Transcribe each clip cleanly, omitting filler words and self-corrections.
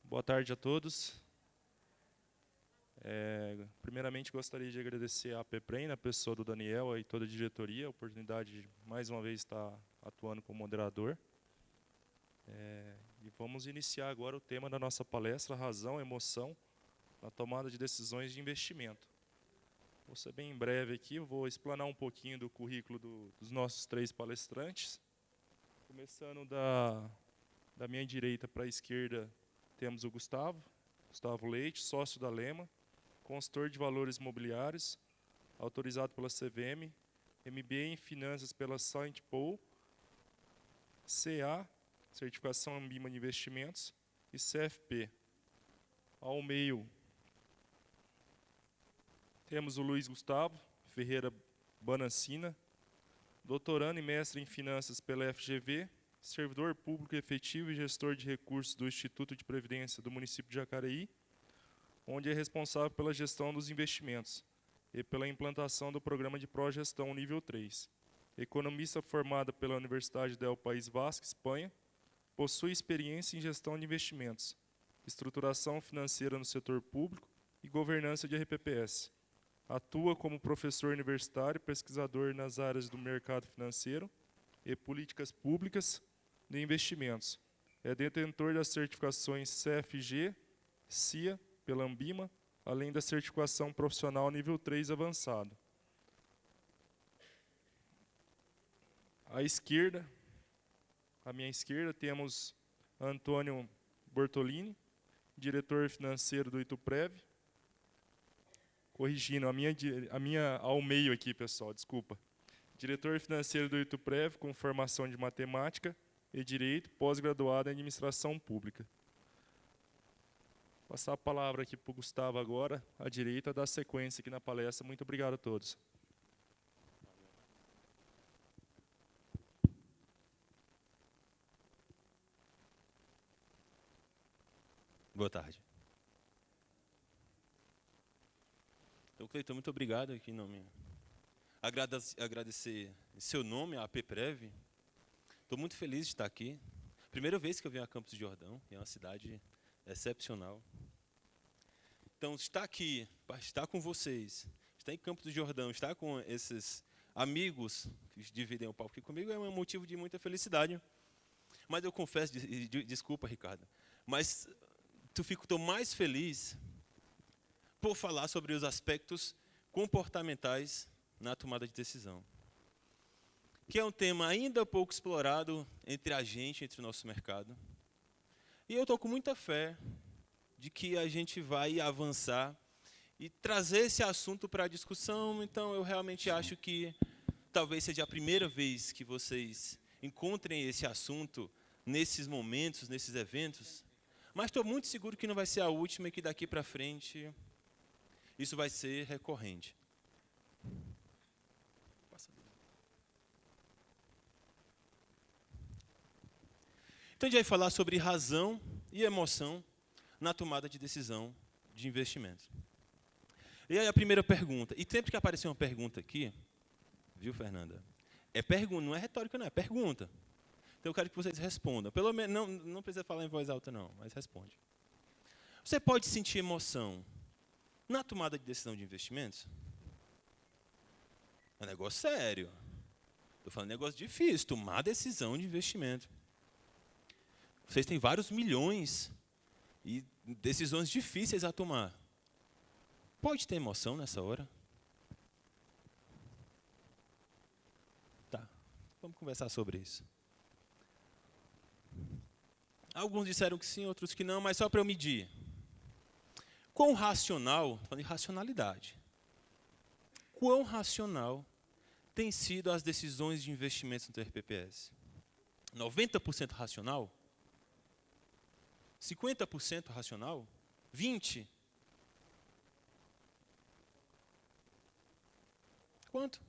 Boa tarde a todos. Primeiramente, gostaria de agradecer à APPrem, na pessoa do Daniel e toda a diretoria, a oportunidade de, mais uma vez, estar atuando como moderador. E vamos iniciar agora o tema da nossa palestra, Razão, Emoção, na tomada de decisões de investimento. Vou ser bem breve aqui, eu vou explanar um pouquinho do currículo dos nossos 3 palestrantes. Começando da minha direita para a esquerda, temos o Gustavo Leite, sócio da Lema, consultor de valores imobiliários, autorizado pela CVM, MBA em Finanças pela Saint Paul, CA, certificação Ambima de Investimentos, e CFP. Ao meio, temos o Luiz Gustavo Ferreira Banancina, doutorando e mestre em Finanças pela FGV, servidor público efetivo e gestor de recursos do Instituto de Previdência do município de Jacareí, onde é responsável pela gestão dos investimentos e pela implantação do programa de pró-gestão nível 3. Economista formada pela Universidade del País Basco, Espanha, possui experiência em gestão de investimentos, estruturação financeira no setor público e governança de RPPS. Atua como professor universitário e pesquisador nas áreas do mercado financeiro e políticas públicas de investimentos. É detentor das certificações CFG, CIA, pela Ambima, além da certificação profissional nível 3 avançado. À minha esquerda, temos Antônio Bortolini, diretor financeiro do Ituprev. Corrigindo, ao meio aqui, pessoal, desculpa. Diretor financeiro do Ituprev, com formação de matemática e direito, pós-graduado em administração pública. Passar a palavra aqui para o Gustavo agora, à direita, dar sequência aqui na palestra. Muito obrigado a todos. Boa tarde. Então, Cleiton, muito obrigado aqui em nome. Agradecer em seu nome, a APPrev. Estou muito feliz de estar aqui. Primeira vez que eu venho a Campos do Jordão, é uma cidade excepcional. Então, estar aqui, estar com vocês, estar em Campos do Jordão, estar com esses amigos que dividem o palco aqui comigo é um motivo de muita felicidade. Mas eu confesso, desculpa, Ricardo, mas estou mais feliz por falar sobre os aspectos comportamentais na tomada de decisão, que é um tema ainda pouco explorado entre o nosso mercado. E eu estou com muita fé de que a gente vai avançar e trazer esse assunto para a discussão. Então, eu realmente acho que talvez seja a primeira vez que vocês encontrem esse assunto nesses momentos, nesses eventos. Mas estou muito seguro que não vai ser a última e que daqui para frente isso vai ser recorrente. Então, a gente vai falar sobre razão e emoção na tomada de decisão de investimento. E aí a primeira pergunta, e sempre que aparecer uma pergunta aqui, viu, Fernanda? É pergunta, não é retórica, não, é pergunta. Então eu quero que vocês respondam. Pelo menos, não precisa falar em voz alta, não, mas responde. Você pode sentir emoção na tomada de decisão de investimentos? É um negócio sério. Estou falando de negócio difícil, tomar decisão de investimento. Vocês têm vários milhões e decisões difíceis a tomar. Pode ter emoção nessa hora? Tá, vamos conversar sobre isso. Alguns disseram que sim, outros que não, mas só para eu medir. Quão racional, falando de racionalidade, quão racional têm sido as decisões de investimentos no TRPPS? 90% racional? 50% racional? 20%? Quanto?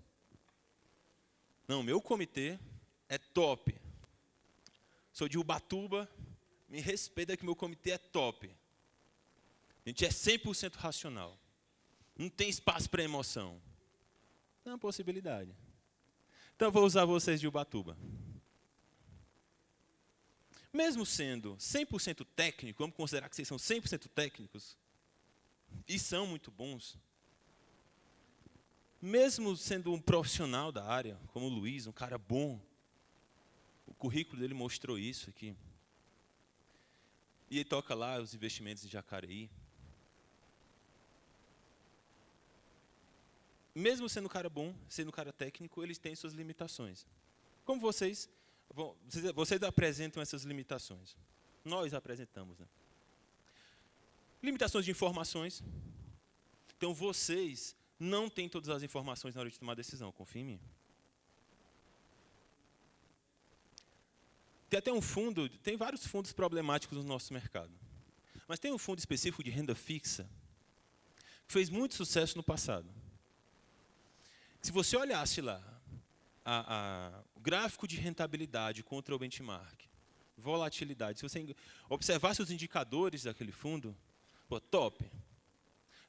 Não, meu comitê é top. Sou de Ubatuba, me respeita que meu comitê é top. A gente é 100% racional. Não tem espaço para emoção. Não é uma possibilidade. Então, eu vou usar vocês de Ubatuba. Mesmo sendo 100% técnico, vamos considerar que vocês são 100% técnicos, e são muito bons, mesmo sendo um profissional da área, como o Luiz, um cara bom, o currículo dele mostrou isso aqui, e ele toca lá os investimentos em Jacareí. Mesmo sendo um cara bom, sendo um cara técnico, eles têm suas limitações. Como vocês apresentam essas limitações? Nós apresentamos, né? Limitações de informações. Então, vocês não têm todas as informações na hora de tomar decisão, confia em mim. Tem até um fundo, tem vários fundos problemáticos no nosso mercado. Mas tem um fundo específico de renda fixa que fez muito sucesso no passado. Se você olhasse lá o gráfico de rentabilidade contra o benchmark, volatilidade, se você observasse os indicadores daquele fundo, pô, top.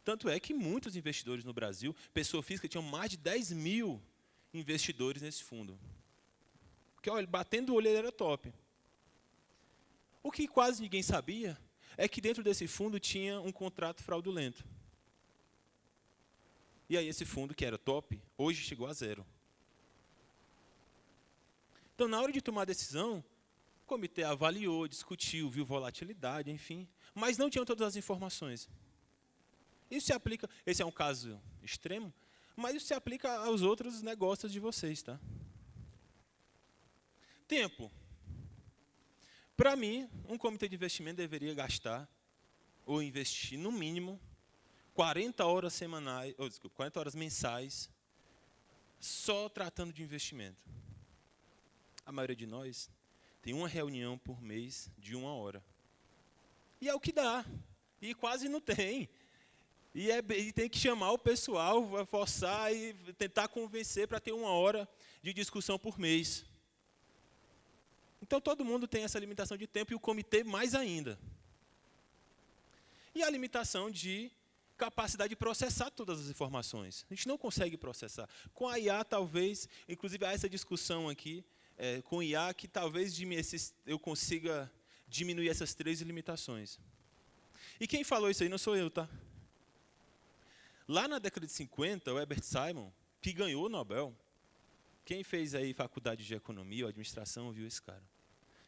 Tanto é que muitos investidores no Brasil, pessoa física, tinham mais de 10 mil investidores nesse fundo. Porque, olha, batendo o olho ele era top. O que quase ninguém sabia é que dentro desse fundo tinha um contrato fraudulento. E aí esse fundo, que era top, hoje chegou a 0. Então, na hora de tomar a decisão, o comitê avaliou, discutiu, viu volatilidade, enfim, mas não tinham todas as informações. Isso se aplica, esse é um caso extremo, mas isso se aplica aos outros negócios de vocês, tá? Tempo. Para mim, um comitê de investimento deveria gastar ou investir, no mínimo, 40 horas semanais, 40 horas mensais, só tratando de investimento. A maioria de nós tem uma reunião por mês de 1 hora. E é o que dá. E quase não tem. E tem que chamar o pessoal, forçar e tentar convencer para ter 1 hora de discussão por mês. Então, todo mundo tem essa limitação de tempo e o comitê mais ainda. E a limitação de capacidade de processar todas as informações. A gente não consegue processar. Com a IA, talvez, inclusive há essa discussão aqui, com IA, que talvez eu consiga diminuir essas 3 limitações. E quem falou isso aí não sou eu, tá? Lá na década de 50, o Herbert Simon, que ganhou o Nobel, quem fez aí faculdade de economia ou administração viu esse cara.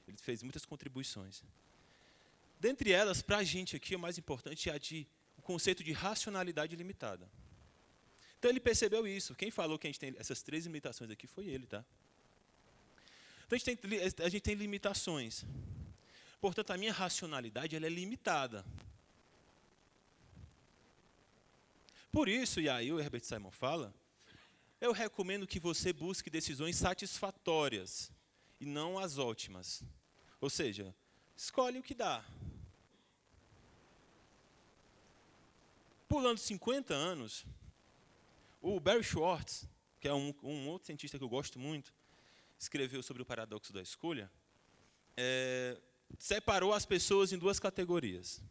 Ele fez muitas contribuições. Dentre elas, para a gente aqui, o mais importante é o conceito de racionalidade limitada. Então, ele percebeu isso. Quem falou que a gente tem essas 3 limitações aqui foi ele, tá? Então, a gente tem limitações. Portanto, a minha racionalidade ela é limitada. Por isso, e aí o Herbert Simon fala, eu recomendo que você busque decisões satisfatórias e não as ótimas. Ou seja, escolhe o que dá. Pulando 50 anos, o Barry Schwartz, que é um outro cientista que eu gosto muito, escreveu sobre o paradoxo da escolha, separou as pessoas em 2 categorias.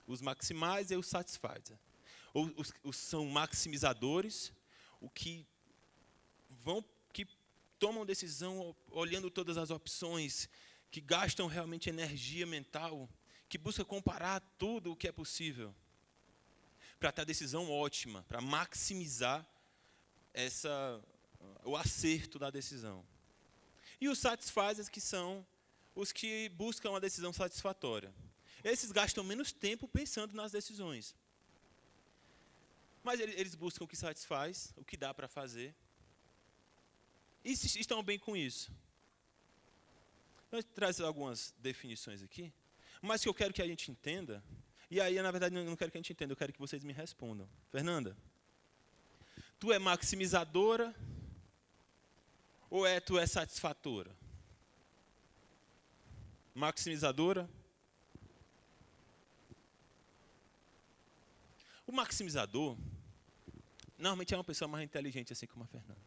Os maximais e os satisfizers. Os são maximizadores, que tomam decisão olhando todas as opções, que gastam realmente energia mental, que buscam comparar tudo o que é possível, para ter a decisão ótima, para maximizar o acerto da decisão. E os satisfazers, que são os que buscam a decisão satisfatória. Esses gastam menos tempo pensando nas decisões. Mas eles buscam o que satisfaz, o que dá para fazer. E estão bem com isso. Nós trazemos algumas definições aqui, mas que eu quero que a gente entenda. E aí, na verdade, eu não quero que a gente entenda, eu quero que vocês me respondam. Fernanda, tu é maximizadora ou tu é satisfatora? Maximizadora? O maximizador, normalmente é uma pessoa mais inteligente, assim como a Fernanda.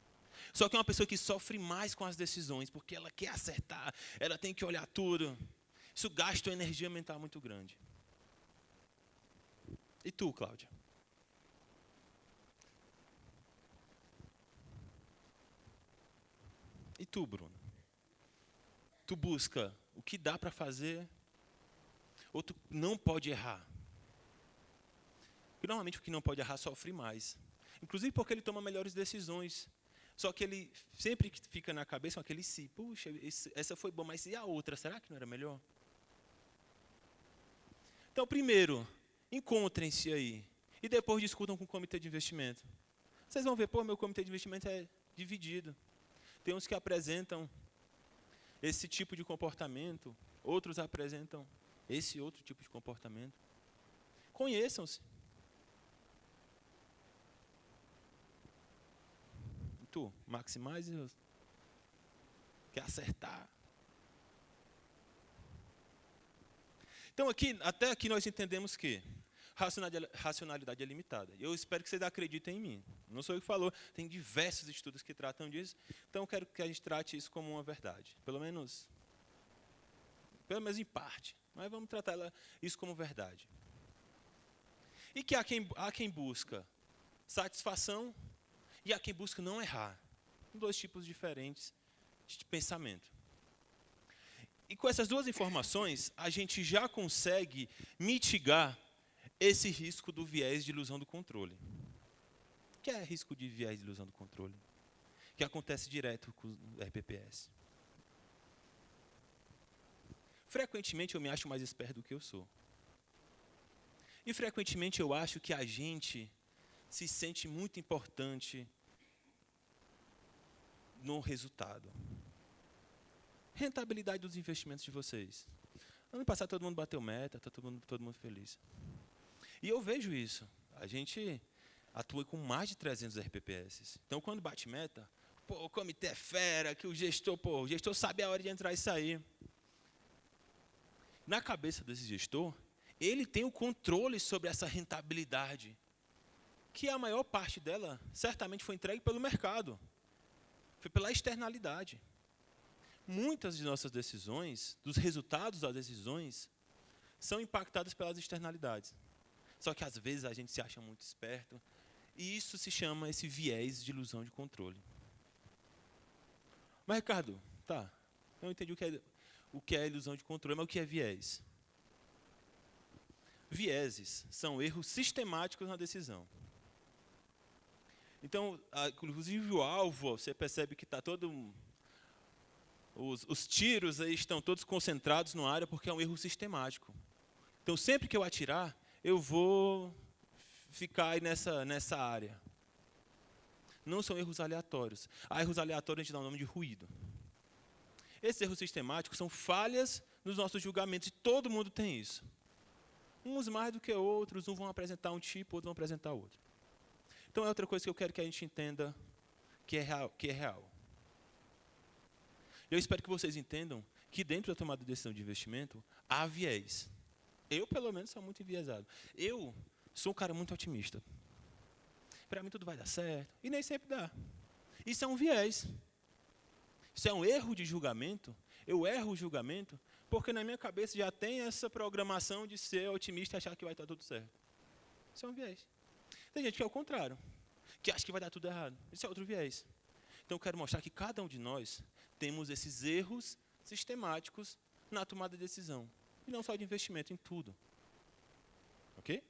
Só que é uma pessoa que sofre mais com as decisões, porque ela quer acertar, ela tem que olhar tudo. Isso gasta uma energia mental muito grande. E tu, Cláudia? E tu, Bruno? Tu busca o que dá para fazer, outro não pode errar. Porque normalmente o que não pode errar sofre mais. Inclusive porque ele toma melhores decisões. Só que ele sempre fica na cabeça com aquele si. Puxa, essa foi boa, mas e a outra? Será que não era melhor? Então, primeiro, encontrem-se aí. E depois discutam com o comitê de investimento. Vocês vão ver, meu comitê de investimento é dividido. Tem uns que apresentam esse tipo de comportamento, outros apresentam esse outro tipo de comportamento. Conheçam-se. Tu, maximize, quer acertar. Então, até aqui nós entendemos que racionalidade é limitada. Eu espero que vocês acreditem em mim. Não sou eu que falou, tem diversos estudos que tratam disso. Então, eu quero que a gente trate isso como uma verdade. Pelo menos em parte. Mas vamos tratar isso como verdade. E que há quem busca satisfação e há quem busca não errar. Dois tipos diferentes de pensamento. E com essas duas informações, a gente já consegue mitigar esse risco do viés de ilusão do controle. O que é risco de viés de ilusão do controle? Que acontece direto com o RPPS. Frequentemente eu me acho mais esperto do que eu sou. E frequentemente eu acho que a gente se sente muito importante no resultado. Rentabilidade dos investimentos de vocês. Ano passado todo mundo bateu meta, está todo mundo feliz. E eu vejo isso. A gente atua com mais de 300 RPPS. Então, quando bate meta, o comitê é fera, que o gestor sabe a hora de entrar e sair. Na cabeça desse gestor, ele tem o controle sobre essa rentabilidade, que a maior parte dela certamente foi entregue pelo mercado. Foi pela externalidade. Muitas de nossas decisões, dos resultados das decisões, são impactadas pelas externalidades. Só que às vezes a gente se acha muito esperto, e isso se chama esse viés de ilusão de controle. Mas, Ricardo, eu entendi o que é ilusão de controle, mas o que é viés? Vieses são erros sistemáticos na decisão. Então, inclusive o alvo, você percebe que está todo... Os tiros aí estão todos concentrados numa área porque é um erro sistemático. Então, sempre que eu atirar, eu vou ficar aí nessa área. Não são erros aleatórios. A erros aleatórios a gente dá o nome de ruído. Esses erros sistemáticos são falhas nos nossos julgamentos, e todo mundo tem isso. Uns mais do que outros, uns vão apresentar um tipo, outros vão apresentar outro. Então, é outra coisa que eu quero que a gente entenda que é real. Eu espero que vocês entendam que dentro da tomada de decisão de investimento, há viés. Eu, pelo menos, sou muito enviesado. Eu sou um cara muito otimista. Para mim, tudo vai dar certo. E nem sempre dá. Isso é um viés. Isso é um erro de julgamento. Eu erro o julgamento porque na minha cabeça já tem essa programação de ser otimista e achar que vai estar tudo certo. Isso é um viés. Tem gente que é o contrário, que acha que vai dar tudo errado. Isso é outro viés. Então, eu quero mostrar que cada um de nós temos esses erros sistemáticos na tomada de decisão. E não só de investimento, em tudo. Ok?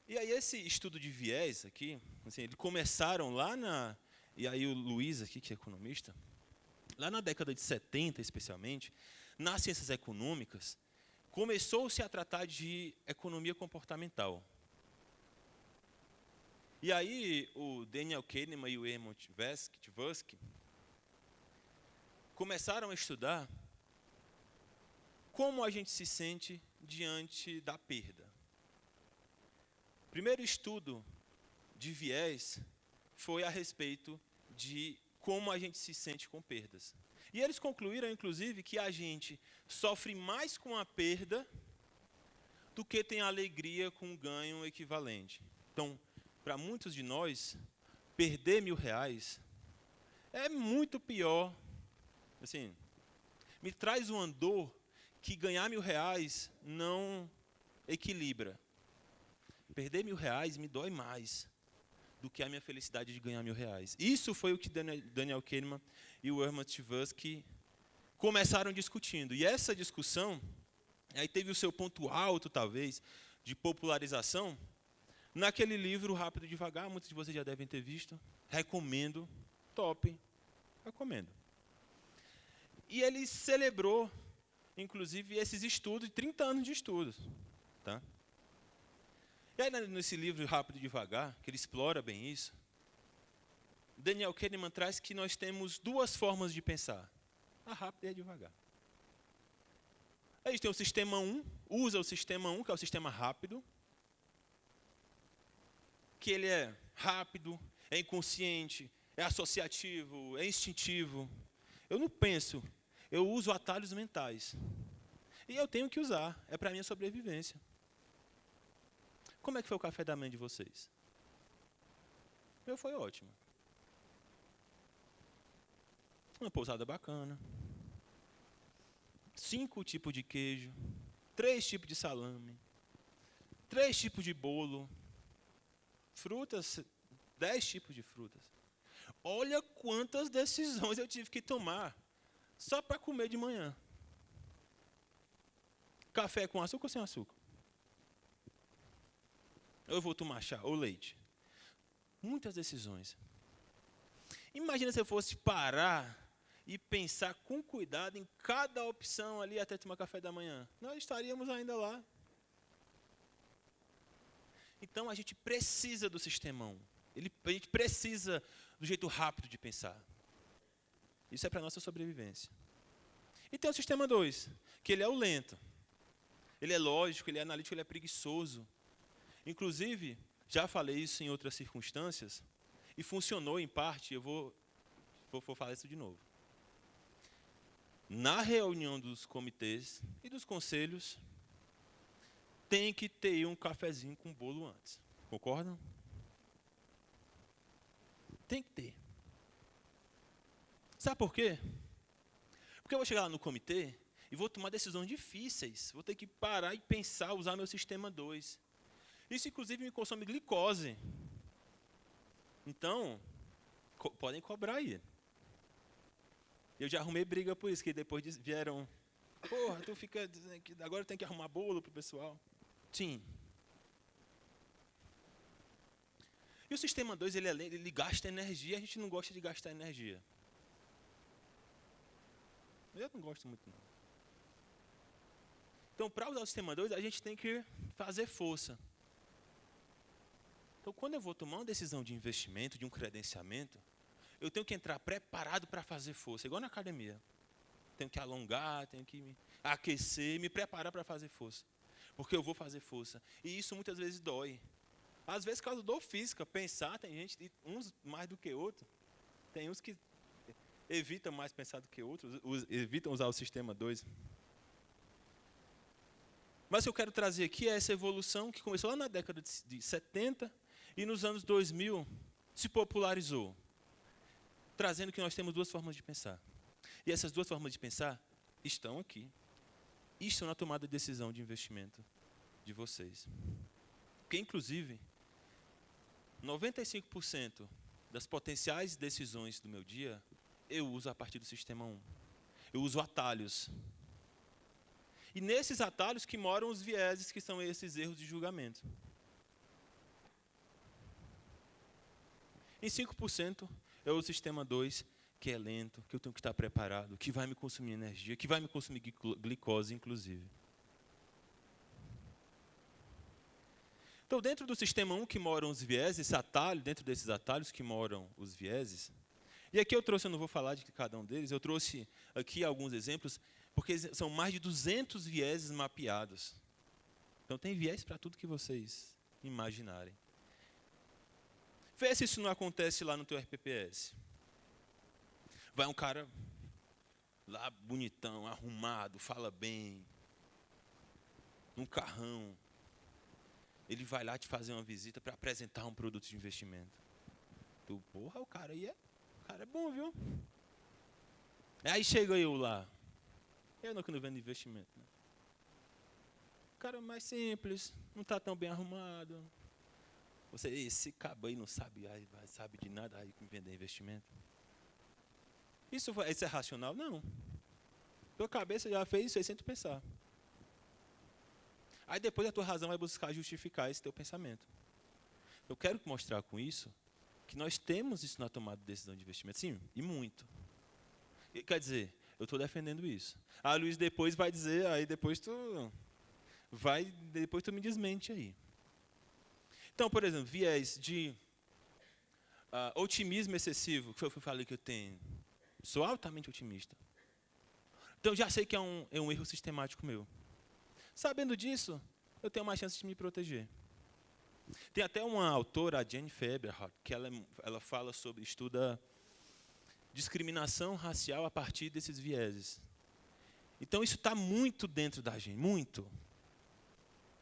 E aí, esse estudo de viés aqui, assim, eles começaram lá na... E aí o Luiz aqui, que é economista, lá na década de 70, especialmente, nas ciências econômicas, começou-se a tratar de economia comportamental. E aí o Daniel Kahneman e o Hermann Tversky começaram a estudar como a gente se sente diante da perda. O primeiro estudo de viés foi a respeito de como a gente se sente com perdas. E eles concluíram, inclusive, que a gente sofre mais com a perda do que tem alegria com um ganho equivalente. Então, para muitos de nós, perder R$1.000 é muito pior. Assim, me traz uma dor que ganhar R$1.000 não equilibra. Perder R$1.000 me dói mais do que a minha felicidade de ganhar R$1.000. Isso foi o que Daniel Kahneman e o Hermann Tversky começaram discutindo. E essa discussão, aí teve o seu ponto alto, talvez, de popularização, naquele livro Rápido e Devagar, muitos de vocês já devem ter visto. Recomendo, top, recomendo. E ele celebrou, inclusive, esses estudos, 30 anos de estudos. Tá? E aí, nesse livro Rápido e Devagar, que ele explora bem isso, Daniel Kahneman traz que nós temos duas formas de pensar. A rápida e a devagar. A gente tem o sistema 1, usa o sistema 1, que é o sistema rápido, que ele é rápido, é inconsciente, é associativo, é instintivo. Eu não penso, eu uso atalhos mentais. E eu tenho que usar, é para a minha sobrevivência. Como é que foi o café da manhã de vocês? O meu foi ótimo. Uma pousada bacana. 5 tipos de queijo. 3 tipos de salame. 3 tipos de bolo. Frutas, 10 tipos de frutas. Olha quantas decisões eu tive que tomar só para comer de manhã. Café com açúcar ou sem açúcar? Eu vou tomar chá ou leite. Muitas decisões. Imagina se eu fosse parar e pensar com cuidado em cada opção ali até tomar café da manhã. Nós estaríamos ainda lá. Então a gente precisa do sistema 1. A gente precisa do jeito rápido de pensar. Isso é para a nossa sobrevivência. E tem o sistema 2, que ele é o lento. Ele é lógico, ele é analítico, ele é preguiçoso. Inclusive, já falei isso em outras circunstâncias, e funcionou em parte, eu vou falar isso de novo. Na reunião dos comitês e dos conselhos, tem que ter um cafezinho com bolo antes. Concordam? Tem que ter. Sabe por quê? Porque eu vou chegar lá no comitê e vou tomar decisões difíceis. Vou ter que parar e pensar, usar meu sistema 2. Isso, inclusive, me consome glicose. Então, podem cobrar aí. Eu já arrumei briga por isso, que depois vieram, porra, tu fica dizendo que agora tem que arrumar bolo pro pessoal. Sim. E o sistema 2, ele gasta energia, a gente não gosta de gastar energia. Eu não gosto muito, não. Então, para usar o sistema 2, a gente tem que fazer força. Então, quando eu vou tomar uma decisão de investimento, de um credenciamento, eu tenho que entrar preparado para fazer força, igual na academia. Tenho que alongar, tenho que me aquecer, me preparar para fazer força. Porque eu vou fazer força. E isso muitas vezes dói. Às vezes causa dor física. Pensar, tem gente, uns mais do que outros. Tem uns que evitam mais pensar do que outros, evitam usar o sistema 2. Mas o que eu quero trazer aqui é essa evolução que começou lá na década de 70 e nos anos 2000 se popularizou, trazendo que nós temos duas formas de pensar. E essas duas formas de pensar estão aqui. E estão na tomada de decisão de investimento de vocês. Porque, inclusive, 95% das potenciais decisões do meu dia, eu uso a partir do sistema 1. Eu uso atalhos. E nesses atalhos que moram os vieses, que são esses erros de julgamento. Em 5%, é o sistema 2, que é lento, que eu tenho que estar preparado, que vai me consumir energia, que vai me consumir glicose, inclusive. Então, dentro do sistema 1 que moram os vieses, esse atalho, dentro desses atalhos que moram os vieses, e aqui eu não vou falar de cada um deles, eu trouxe aqui alguns exemplos, porque são mais de 200 vieses mapeados. Então, tem viés para tudo que vocês imaginarem. Vê se isso não acontece lá no teu RPPS. Vai um cara lá bonitão, arrumado, fala bem, num carrão. Ele vai lá te fazer uma visita para apresentar um produto de investimento. Tu, porra, o cara é bom, viu? Aí chega eu lá. Eu não vendo investimento. Né? O cara é mais simples, não está tão bem arrumado. Esse cabo aí não sabe, sabe de nada aí com vender investimento. Isso é racional? Não. Tua cabeça já fez isso aí sem tu pensar. Aí depois a tua razão vai buscar justificar esse teu pensamento. Eu quero mostrar com isso que nós temos isso na tomada de decisão de investimento. Sim, e muito. E, quer dizer, eu estou defendendo isso. Ah, Luiz, depois vai dizer, aí depois tu me desmente aí. Então, por exemplo, viés de otimismo excessivo, que eu falei que eu tenho. Sou altamente otimista. Então, já sei que é um erro sistemático meu. Sabendo disso, eu tenho mais chance de me proteger. Tem até uma autora, a Jennifer Eberhardt, que ela fala sobre, estuda discriminação racial a partir desses vieses. Então, isso está muito dentro da gente, muito.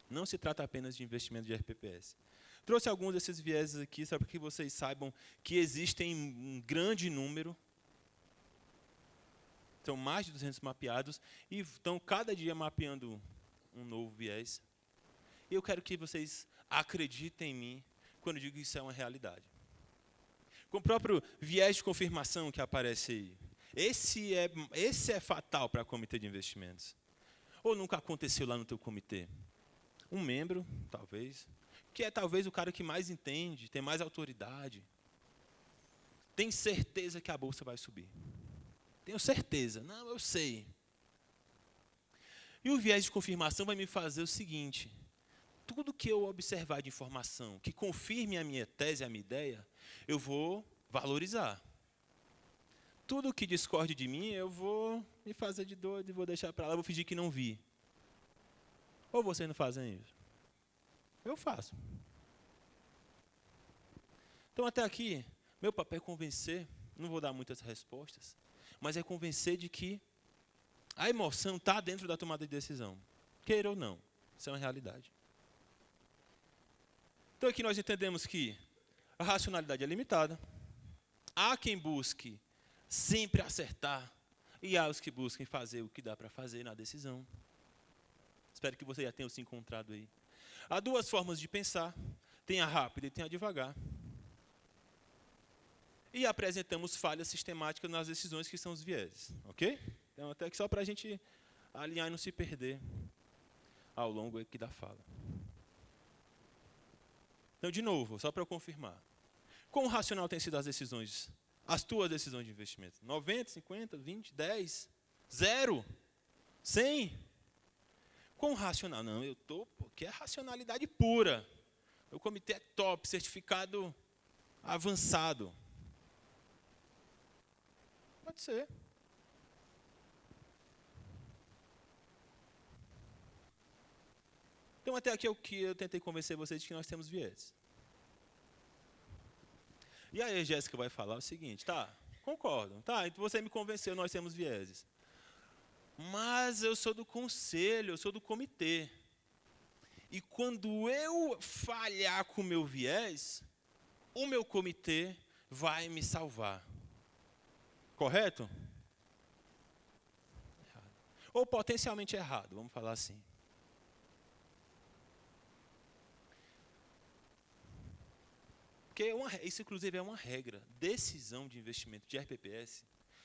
Não se trata apenas de investimento de RPPS. Trouxe alguns desses vieses aqui, só para que vocês saibam que existem um grande número. São mais de 200 mapeados, e estão cada dia mapeando um novo viés. E eu quero que vocês acreditem em mim quando eu digo que isso é uma realidade. Com o próprio viés de confirmação que aparece aí. Esse é fatal para comitê de investimentos. Ou nunca aconteceu lá no teu comitê? Um membro, talvez, que é talvez o cara que mais entende, tem mais autoridade, tem certeza que a bolsa vai subir. Tenho certeza. Não, eu sei. E o viés de confirmação vai me fazer o seguinte: tudo que eu observar de informação que confirme a minha tese, a minha ideia, eu vou valorizar. Tudo que discorde de mim, eu vou me fazer de doido e vou deixar para lá, vou fingir que não vi. Ou vocês não fazem isso? Eu faço. Então, até aqui, meu papel é convencer, não vou dar muitas respostas, mas é convencer de que a emoção está dentro da tomada de decisão. Queira ou não, isso é uma realidade. Então, aqui nós entendemos que a racionalidade é limitada. Há quem busque sempre acertar, e há os que busquem fazer o que dá para fazer na decisão. Espero que você já tenha se encontrado aí. Há duas formas de pensar, tem a rápida e tem a devagar. E apresentamos falhas sistemáticas nas decisões que são os vieses, ok? Então, até que só para a gente alinhar e não se perder ao longo aqui da fala. Então, de novo, só para eu confirmar. Quão racional têm sido as tuas decisões de investimento? 90, 50, 20, 10, 0, 100? Quão racional? Não, eu estou, porque é racionalidade pura. O comitê é top, certificado avançado. Pode ser. Então, até aqui é o que eu tentei convencer vocês de que nós temos viés. E aí a Jéssica vai falar o seguinte: tá, concordo, tá, então você me convenceu, nós temos vieses. Mas eu sou do conselho, eu sou do comitê. E quando eu falhar com o meu viés, o meu comitê vai me salvar. Correto? Errado. Ou potencialmente errado, vamos falar assim. Porque isso, inclusive, é uma regra. Decisão de investimento de RPPS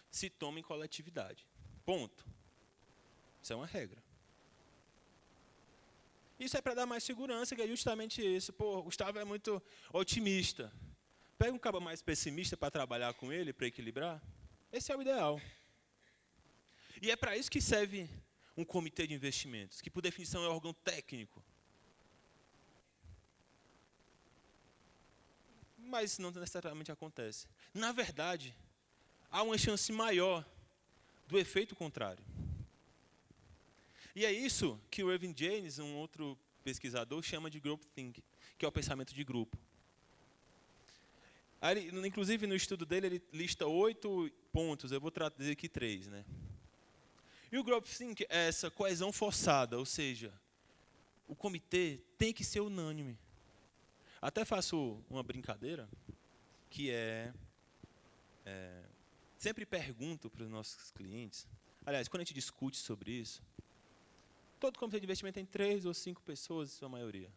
se toma em coletividade. Ponto. Isso é uma regra. Isso é para dar mais segurança, que é justamente isso. Pô, o Gustavo é muito otimista. Pega um cara mais pessimista para trabalhar com ele, para equilibrar. Esse é o ideal. E é para isso que serve um comitê de investimentos, que por definição é um órgão técnico. Mas não necessariamente acontece. Na verdade, há uma chance maior do efeito contrário. E é isso que o Irving James, um outro pesquisador, chama de groupthink, que é o pensamento de grupo. Aí, inclusive, no estudo dele, ele lista 8 pontos, eu vou trazer aqui 3. Né? E o groupthink é essa coesão forçada, ou seja, o comitê tem que ser unânime. Até faço uma brincadeira, que sempre pergunto para os nossos clientes, aliás, quando a gente discute sobre isso, todo comitê de investimento tem 3 ou 5 pessoas, em sua maioria.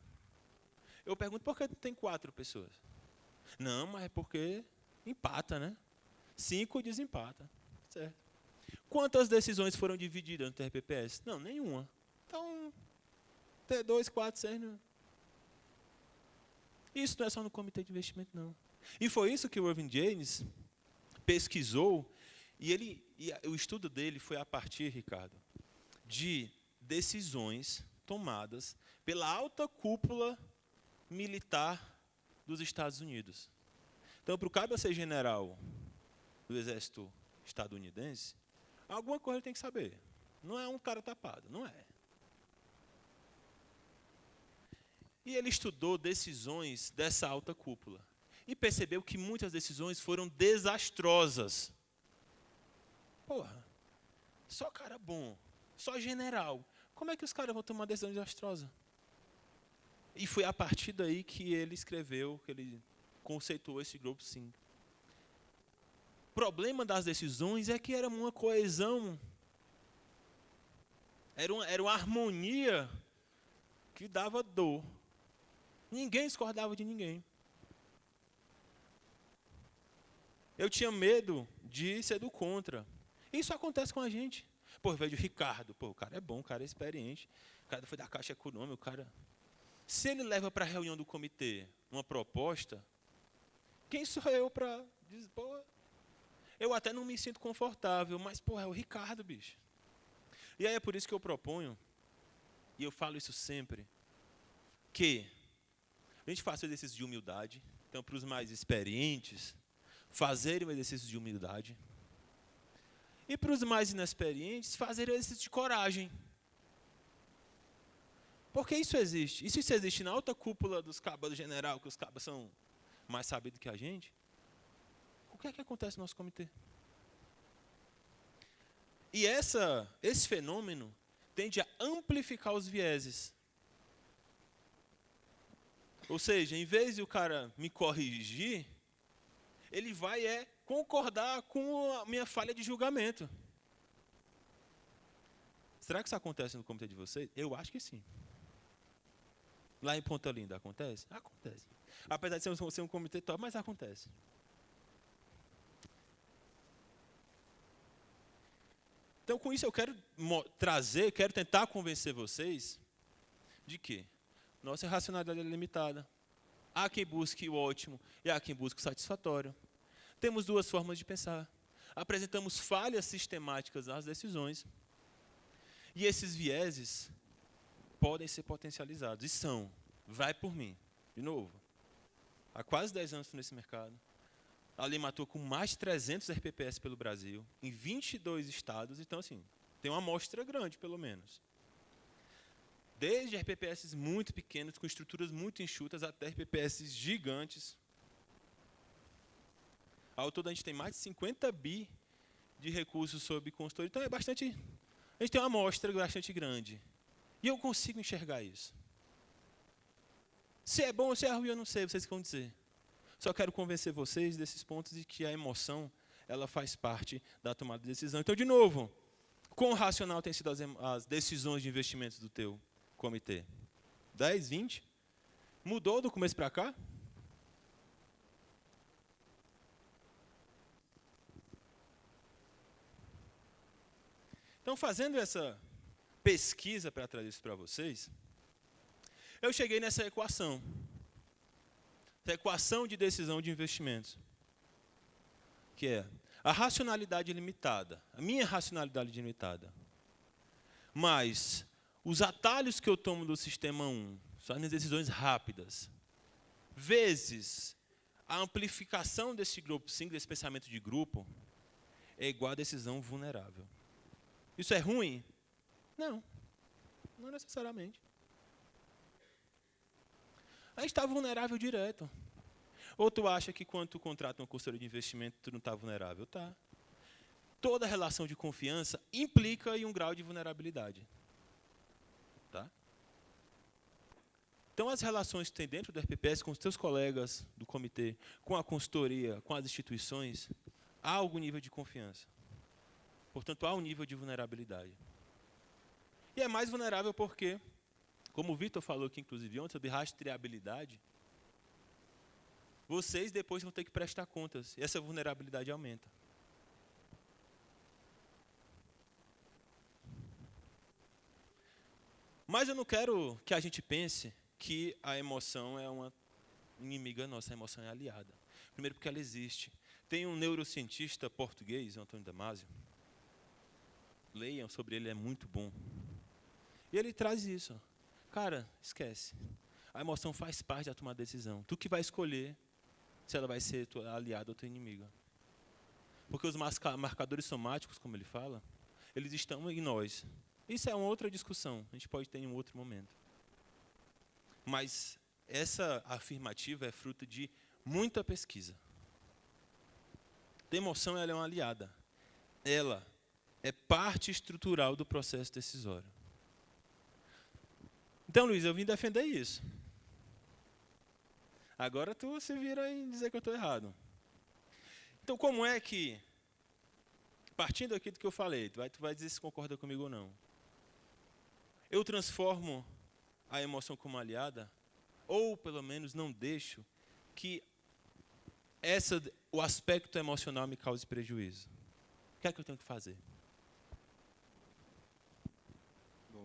Eu pergunto, por que tem 4 pessoas? Não, mas é porque empata, né? 5 desempata. Certo. Quantas decisões foram divididas no TRPPS? Não, nenhuma. Então, T2, 4, 6, não. Isso não é só no comitê de investimento, não. E foi isso que o Irving James pesquisou, e o estudo dele foi a partir, Ricardo, de decisões tomadas pela alta cúpula militar dos Estados Unidos. Então, para o cabo ser general do exército estadunidense, alguma coisa ele tem que saber. Não é um cara tapado, não é. E ele estudou decisões dessa alta cúpula e percebeu que muitas decisões foram desastrosas. Porra, só cara bom, só general. Como é que os caras vão tomar uma decisão desastrosa? E foi a partir daí que ele escreveu, que ele conceituou esse grupo 5. O problema das decisões é que era uma coesão, era uma harmonia que dava dor. Ninguém discordava de ninguém. Eu tinha medo de ser do contra. Isso acontece com a gente. Pô, velho, o Ricardo, pô, o cara é bom, o cara é experiente, o cara foi da Caixa Econômica, o cara... Se ele leva para a reunião do comitê uma proposta, quem sou eu para dizer, pô, eu até não me sinto confortável, mas, pô, é o Ricardo, bicho. E aí é por isso que eu proponho, e eu falo isso sempre, que a gente faça o exercício de humildade. Então, para os mais experientes, fazerem o exercício de humildade. E para os mais inexperientes, fazerem o exercício de coragem. Porque isso existe. E se isso existe na alta cúpula dos cabas do general, que os cabas são mais sabidos que a gente, o que é que acontece no nosso comitê? E esse fenômeno tende a amplificar os vieses. Ou seja, em vez de o cara me corrigir, ele vai concordar com a minha falha de julgamento. Será que isso acontece no comitê de vocês? Eu acho que sim. Lá em Ponta Linda acontece? Acontece. Apesar de ser um comitê top, mas acontece. Então, com isso, eu quero quero tentar convencer vocês de que nossa racionalidade é limitada. Há quem busque o ótimo e há quem busque o satisfatório. Temos duas formas de pensar. Apresentamos falhas sistemáticas nas decisões. E esses vieses podem ser potencializados. E são. Vai por mim. De novo. Há quase 10 anos nesse mercado. A Lima atua com mais de 300 RPPS pelo Brasil, em 22 estados. Então, assim, tem uma amostra grande, pelo menos. Desde RPPS muito pequenos, com estruturas muito enxutas, até RPPS gigantes. Ao todo, a gente tem mais de 50 bi de recursos sob consultoria. Então, a gente tem uma amostra bastante grande. E eu consigo enxergar isso. Se é bom ou se é ruim, eu não sei, vocês vão dizer. Só quero convencer vocês desses pontos de que a emoção, ela faz parte da tomada de decisão. Então, de novo, quão racional têm sido as decisões de investimentos do teu comitê? 10, 20? Mudou do começo para cá? Então, fazendo essa pesquisa para trazer isso para vocês, eu cheguei nessa equação. Essa equação de decisão de investimentos. Que é a racionalidade limitada, a minha racionalidade limitada, mais os atalhos que eu tomo do sistema 1, são as decisões rápidas, vezes a amplificação desse grupo 5, desse pensamento de grupo, é igual a decisão vulnerável. Isso é ruim? Não, não necessariamente. A gente está vulnerável direto. Ou tu acha que quando tu contrata uma consultoria de investimento, tu não está vulnerável? Tá. Toda relação de confiança implica em um grau de vulnerabilidade. Tá? Então, as relações que tem dentro do RPPS com os teus colegas do comitê, com a consultoria, com as instituições, há algum nível de confiança. Portanto, há um nível de vulnerabilidade. E é mais vulnerável porque, como o Vitor falou aqui, inclusive, ontem, sobre rastreabilidade, vocês depois vão ter que prestar contas. E essa vulnerabilidade aumenta. Mas eu não quero que a gente pense que a emoção é uma inimiga nossa, a emoção é aliada. Primeiro porque ela existe. Tem um neurocientista português, o Antônio Damasio, leiam sobre ele, é muito bom. E ele traz isso. Cara, esquece. A emoção faz parte da tomada de decisão. Tu que vai escolher se ela vai ser tua aliada ou tua inimiga. Porque os marcadores somáticos, como ele fala, eles estão em nós. Isso é uma outra discussão, a gente pode ter em um outro momento. Mas essa afirmativa é fruto de muita pesquisa. A emoção ela é uma aliada. Ela é parte estrutural do processo decisório. Então, Luiz, eu vim defender isso. Agora tu se vira em dizer que eu estou errado. Então, como é que, partindo aqui do que eu falei, tu vai dizer se concorda comigo ou não. Eu transformo a emoção como aliada, ou pelo menos não deixo que o aspecto emocional me cause prejuízo. O que é que eu tenho que fazer? Bom,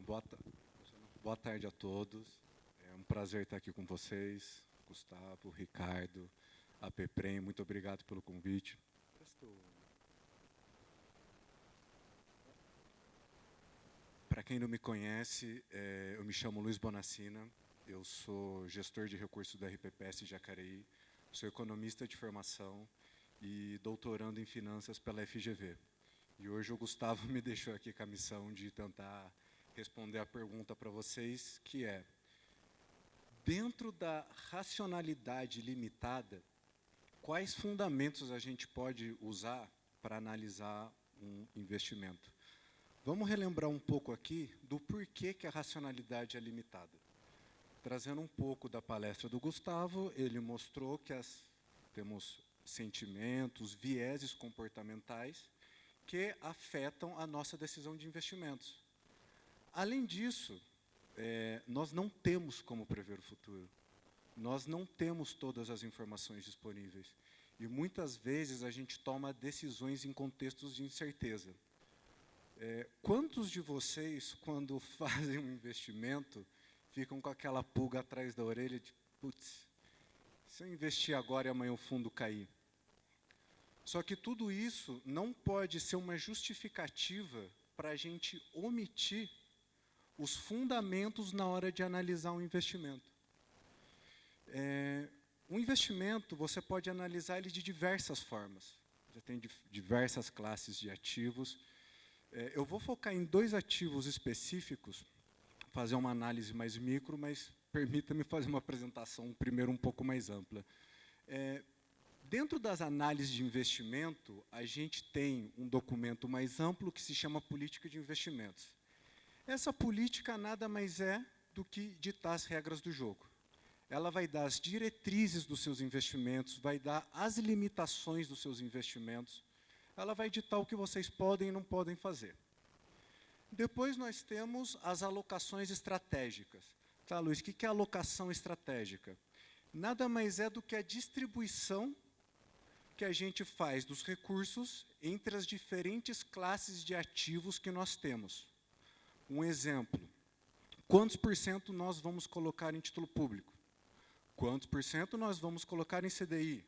boa tarde a todos. É um prazer estar aqui com vocês. Gustavo, Ricardo, a Peprem, muito obrigado pelo convite. Para quem não me conhece, eu me chamo Luiz Bonassina, eu sou gestor de recursos do RPPS Jacareí, sou economista de formação e doutorando em finanças pela FGV. E hoje o Gustavo me deixou aqui com a missão de tentar responder a pergunta para vocês, que é: dentro da racionalidade limitada, quais fundamentos a gente pode usar para analisar um investimento? Vamos relembrar um pouco aqui do porquê que a racionalidade é limitada. Trazendo um pouco da palestra do Gustavo, ele mostrou que temos sentimentos, vieses comportamentais que afetam a nossa decisão de investimentos. Além disso, nós não temos como prever o futuro. Nós não temos todas as informações disponíveis. E muitas vezes a gente toma decisões em contextos de incerteza. Quantos de vocês, quando fazem um investimento, ficam com aquela pulga atrás da orelha de, putz, se eu investir agora e amanhã o fundo cair? Só que tudo isso não pode ser uma justificativa para a gente omitir os fundamentos na hora de analisar um investimento. Um investimento, você pode analisar ele de diversas formas. Já tem diversas classes de ativos. Eu vou focar em 2 ativos específicos, fazer uma análise mais micro, mas permita-me fazer uma apresentação primeiro um pouco mais ampla. Dentro das análises de investimento, a gente tem um documento mais amplo que se chama Política de Investimentos. Essa política nada mais é do que ditar as regras do jogo. Ela vai dar as diretrizes dos seus investimentos, vai dar as limitações dos seus investimentos, ela vai ditar o que vocês podem e não podem fazer. Depois nós temos as alocações estratégicas. Tá, Luiz, o que é alocação estratégica? Nada mais é do que a distribuição que a gente faz dos recursos entre as diferentes classes de ativos que nós temos. Um exemplo: quantos por cento nós vamos colocar em título público? Quantos por cento nós vamos colocar em CDI?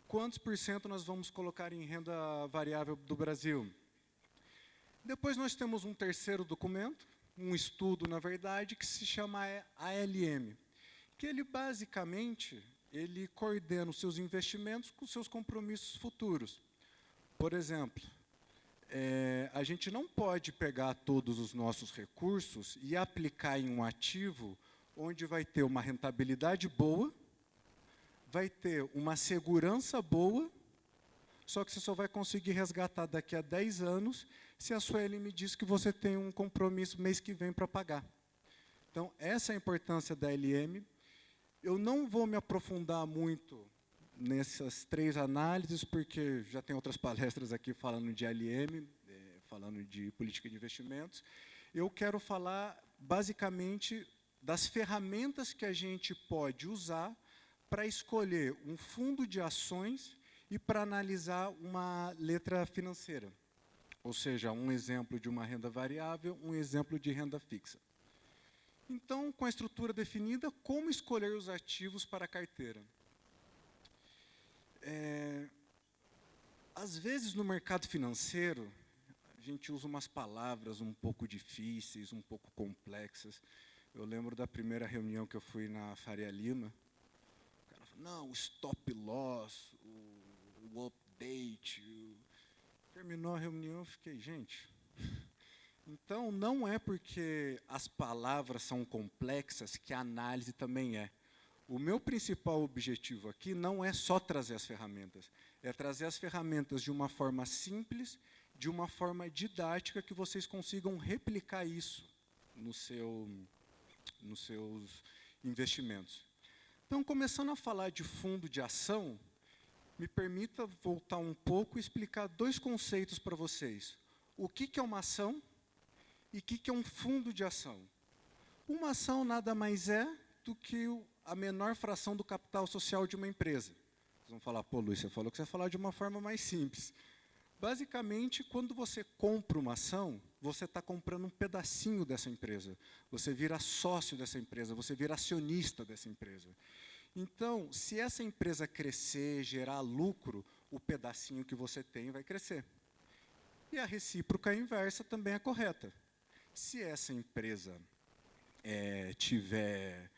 Quantos por cento nós vamos colocar em renda variável do Brasil? Depois nós temos um terceiro documento, um estudo, na verdade, que se chama ALM, que ele basicamente coordena os seus investimentos com os seus compromissos futuros. Por exemplo, a gente não pode pegar todos os nossos recursos e aplicar em um ativo onde vai ter uma rentabilidade boa, vai ter uma segurança boa, só que você só vai conseguir resgatar daqui a 10 anos se a sua LM diz que você tem um compromisso mês que vem para pagar. Então, essa é a importância da LM. Eu não vou me aprofundar muito nessas 3 análises, porque já tem outras palestras aqui falando de LM, falando de política de investimentos. Eu quero falar, basicamente, das ferramentas que a gente pode usar para escolher um fundo de ações e para analisar uma letra financeira. Ou seja, um exemplo de uma renda variável, um exemplo de renda fixa. Então, com a estrutura definida, como escolher os ativos para a carteira? Às vezes, no mercado financeiro, a gente usa umas palavras um pouco difíceis, um pouco complexas. Eu lembro da primeira reunião que eu fui na Faria Lima. O cara falou, não, o stop loss, o update. Terminou a reunião, eu fiquei, gente... Então, não é porque as palavras são complexas que a análise também é. O meu principal objetivo aqui não é só trazer as ferramentas, é trazer as ferramentas de uma forma simples, de uma forma didática, que vocês consigam replicar isso nos seus investimentos. Então, começando a falar de fundo de ação, me permita voltar um pouco e explicar dois conceitos para vocês. O que é uma ação? E o que é um fundo de ação? Uma ação nada mais é do que a menor fração do capital social de uma empresa. Vocês vão falar, pô, Luiz, você falou que você ia falar de uma forma mais simples. Basicamente, quando você compra uma ação, você está comprando um pedacinho dessa empresa. Você vira sócio dessa empresa, você vira acionista dessa empresa. Então, se essa empresa crescer, gerar lucro, o pedacinho que você tem vai crescer. E a recíproca inversa também é correta. Se essa empresa tiver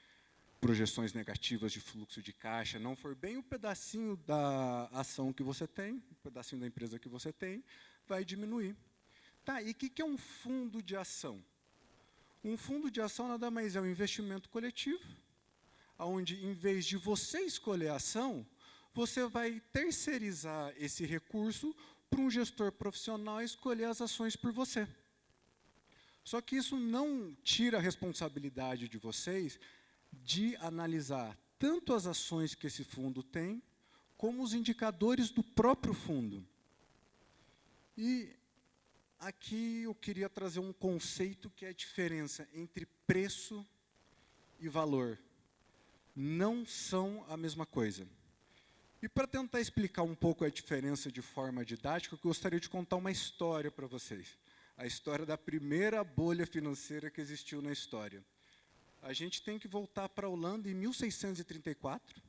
projeções negativas de fluxo de caixa, não for bem, o pedacinho da ação que você tem, o pedacinho da empresa que você tem, vai diminuir. Tá, e o que é um fundo de ação? Um fundo de ação nada mais é um investimento coletivo, onde, em vez de você escolher a ação, você vai terceirizar esse recurso para um gestor profissional escolher as ações por você. Só que isso não tira a responsabilidade de vocês de analisar tanto as ações que esse fundo tem, como os indicadores do próprio fundo. E aqui eu queria trazer um conceito que é a diferença entre preço e valor. Não são a mesma coisa. E para tentar explicar um pouco a diferença de forma didática, eu gostaria de contar uma história para vocês. A história da primeira bolha financeira que existiu na história. A gente tem que voltar para a Holanda em 1634.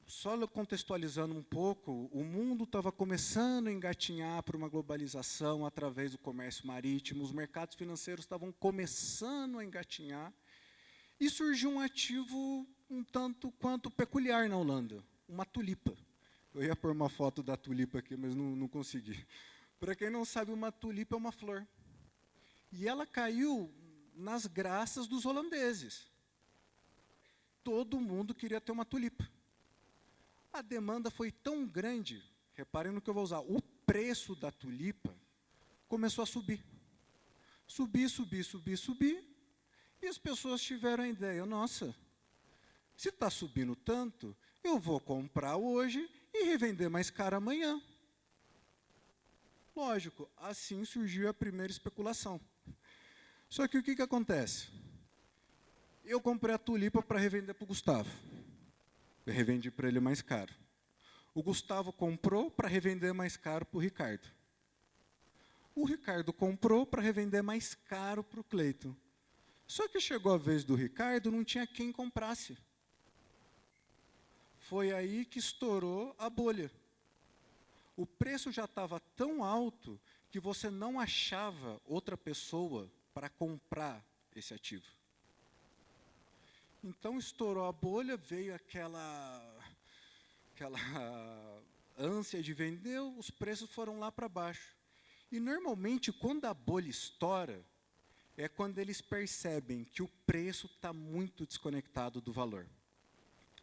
Só contextualizando um pouco, o mundo estava começando a engatinhar para uma globalização através do comércio marítimo, os mercados financeiros estavam começando a engatinhar, e surgiu um ativo um tanto quanto peculiar na Holanda, uma tulipa. Eu ia pôr uma foto da tulipa aqui, mas não consegui. Para quem não sabe, uma tulipa é uma flor. E ela caiu nas graças dos holandeses. Todo mundo queria ter uma tulipa. A demanda foi tão grande, reparem no que eu vou usar, o preço da tulipa começou a subir. Subir, subir, subir, subir. E as pessoas tiveram a ideia, nossa, se está subindo tanto, eu vou comprar hoje e revender mais caro amanhã. Lógico, assim surgiu a primeira especulação. Só que o que acontece? Eu comprei a tulipa para revender para o Gustavo. Eu revendi para ele mais caro. O Gustavo comprou para revender mais caro para o Ricardo. O Ricardo comprou para revender mais caro para o Cleiton. Só que chegou a vez do Ricardo, não tinha quem comprasse. Foi aí que estourou a bolha. O preço já estava tão alto que você não achava outra pessoa para comprar esse ativo. Então, estourou a bolha, veio aquela ânsia de vender, os preços foram lá para baixo. E, normalmente, quando a bolha estoura, é quando eles percebem que o preço está muito desconectado do valor.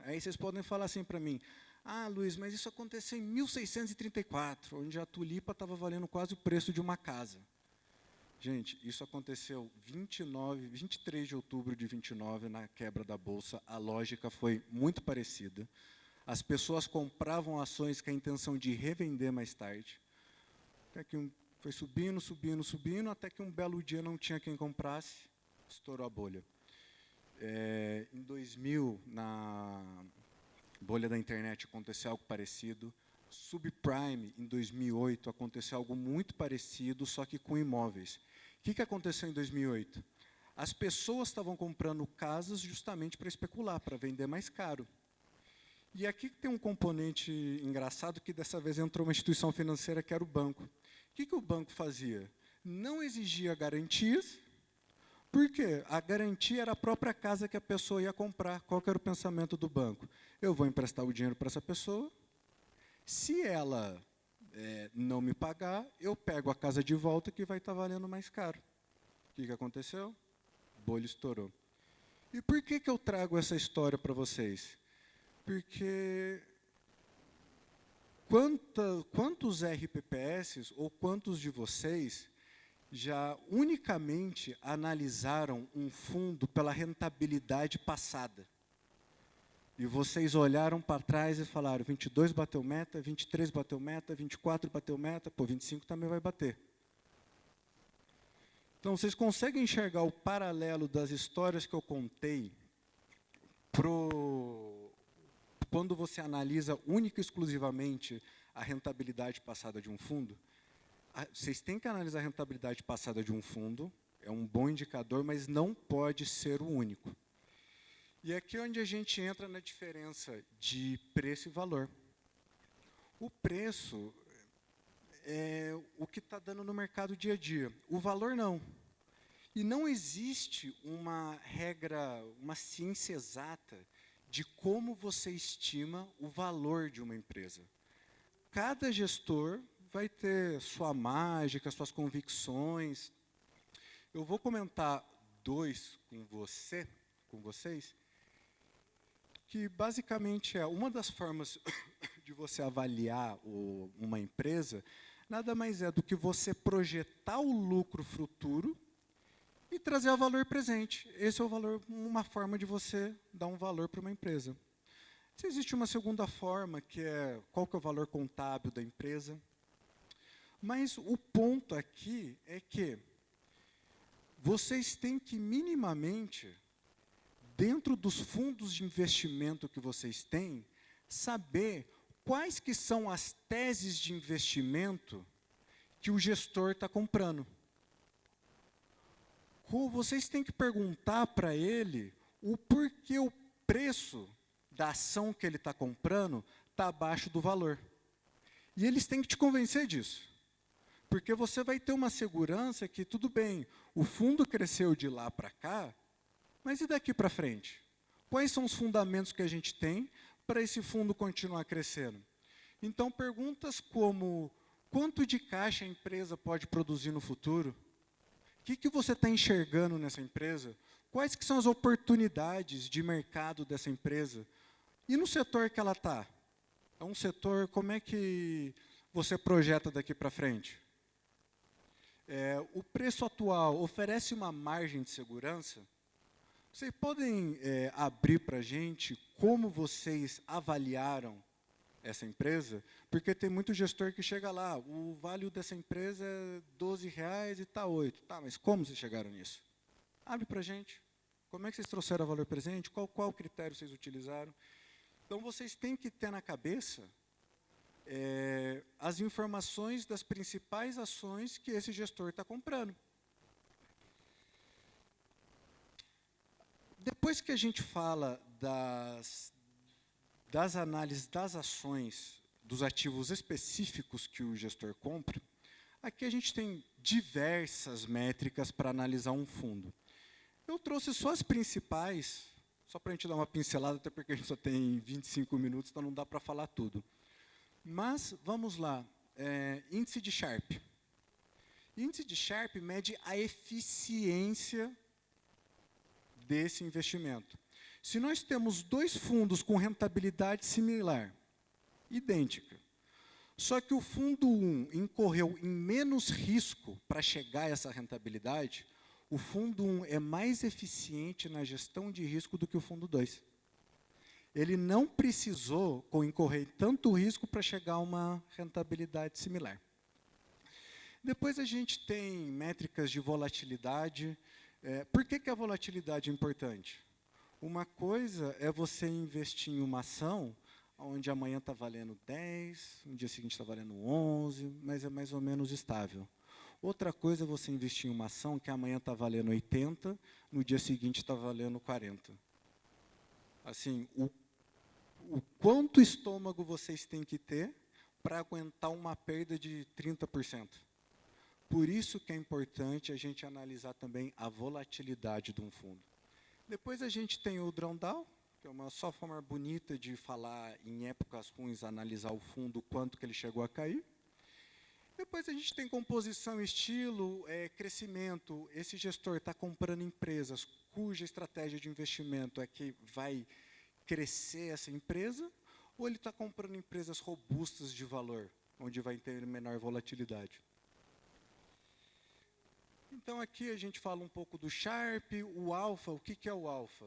Aí vocês podem falar assim para mim, ah, Luiz, mas isso aconteceu em 1634, onde a tulipa estava valendo quase o preço de uma casa. Gente, isso aconteceu 23 de outubro de 29, na quebra da Bolsa. A lógica foi muito parecida. As pessoas compravam ações com a intenção de revender mais tarde. Até que foi subindo, subindo, subindo, até que um belo dia não tinha quem comprasse, estourou a bolha. Em 2000, na bolha da internet, aconteceu algo parecido. Subprime, em 2008, aconteceu algo muito parecido, só que com imóveis. O que aconteceu em 2008? As pessoas estavam comprando casas justamente para especular, para vender mais caro. E aqui tem um componente engraçado, que dessa vez entrou uma instituição financeira, que era o banco. O que o banco fazia? Não exigia garantias. Por quê? A garantia era a própria casa que a pessoa ia comprar. Qual que era o pensamento do banco? Eu vou emprestar o dinheiro para essa pessoa. Se ela não me pagar, eu pego a casa de volta, que vai estar valendo mais caro. O que aconteceu? O bolho estourou. E por que eu trago essa história para vocês? Porque quantos RPPS, ou quantos de vocês, já unicamente analisaram um fundo pela rentabilidade passada? E vocês olharam para trás e falaram, 22 bateu meta, 23 bateu meta, 24 bateu meta, pô, 25 também vai bater. Então, vocês conseguem enxergar o paralelo das histórias que eu contei quando você analisa única e exclusivamente a rentabilidade passada de um fundo? Vocês têm que analisar a rentabilidade passada de um fundo, é um bom indicador, mas não pode ser o único. E aqui é onde a gente entra na diferença de preço e valor. O preço é o que está dando no mercado dia a dia. O valor não. E não existe uma regra, uma ciência exata de como você estima o valor de uma empresa. Cada gestor vai ter sua mágica, suas convicções. Eu vou comentar dois com vocês, que basicamente é uma das formas de você avaliar uma empresa, nada mais é do que você projetar o lucro futuro e trazer o valor presente. Esse é o valor, uma forma de você dar um valor para uma empresa. Se existe uma segunda forma, que é qual que é o valor contábil da empresa. Mas o ponto aqui é que vocês têm que minimamente, dentro dos fundos de investimento que vocês têm, saber quais que são as teses de investimento que o gestor está comprando. Vocês têm que perguntar para ele o porquê o preço da ação que ele está comprando está abaixo do valor. E eles têm que te convencer disso. Porque você vai ter uma segurança que, tudo bem, o fundo cresceu de lá para cá, mas e daqui para frente? Quais são os fundamentos que a gente tem para esse fundo continuar crescendo? Então, perguntas como, quanto de caixa a empresa pode produzir no futuro? O que você está enxergando nessa empresa? Quais que são as oportunidades de mercado dessa empresa? E no setor que ela está? É um setor, como é que você projeta daqui para frente? O preço atual oferece uma margem de segurança? Vocês podem abrir para a gente como vocês avaliaram essa empresa? Porque tem muito gestor que chega lá, o valor dessa empresa é R$12 e está 8. Tá, mas como vocês chegaram nisso? Abre para a gente. Como é que vocês trouxeram o valor presente? Qual critério vocês utilizaram? Então, vocês têm que ter na cabeça as informações das principais ações que esse gestor está comprando. Depois que a gente fala das análises das ações, dos ativos específicos que o gestor compra, aqui a gente tem diversas métricas para analisar um fundo. Eu trouxe só as principais, só para a gente dar uma pincelada, até porque a gente só tem 25 minutos, então não dá para falar tudo. Mas, vamos lá, índice de Sharpe. Índice de Sharpe mede a eficiência desse investimento. Se nós temos dois fundos com rentabilidade similar, idêntica, só que o fundo 1 incorreu em menos risco para chegar a essa rentabilidade, o fundo 1 é mais eficiente na gestão de risco do que o fundo 2. Ele não precisou incorrer tanto risco para chegar a uma rentabilidade similar. Depois a gente tem métricas de volatilidade. Por que a volatilidade é importante? Uma coisa é você investir em uma ação onde amanhã está valendo 10, no dia seguinte está valendo 11, mas é mais ou menos estável. Outra coisa é você investir em uma ação que amanhã está valendo 80, no dia seguinte está valendo 40. Assim, o quanto estômago vocês têm que ter para aguentar uma perda de 30%. Por isso que é importante a gente analisar também a volatilidade de um fundo. Depois a gente tem o drawdown, que é uma só forma bonita de falar em épocas ruins, analisar o fundo, quanto que ele chegou a cair. Depois a gente tem composição, estilo, crescimento. Esse gestor está comprando empresas cuja estratégia de investimento é que vai crescer essa empresa, ou ele está comprando empresas robustas de valor, onde vai ter menor volatilidade. Então, aqui a gente fala um pouco do Sharpe, o alfa. O que é o alfa?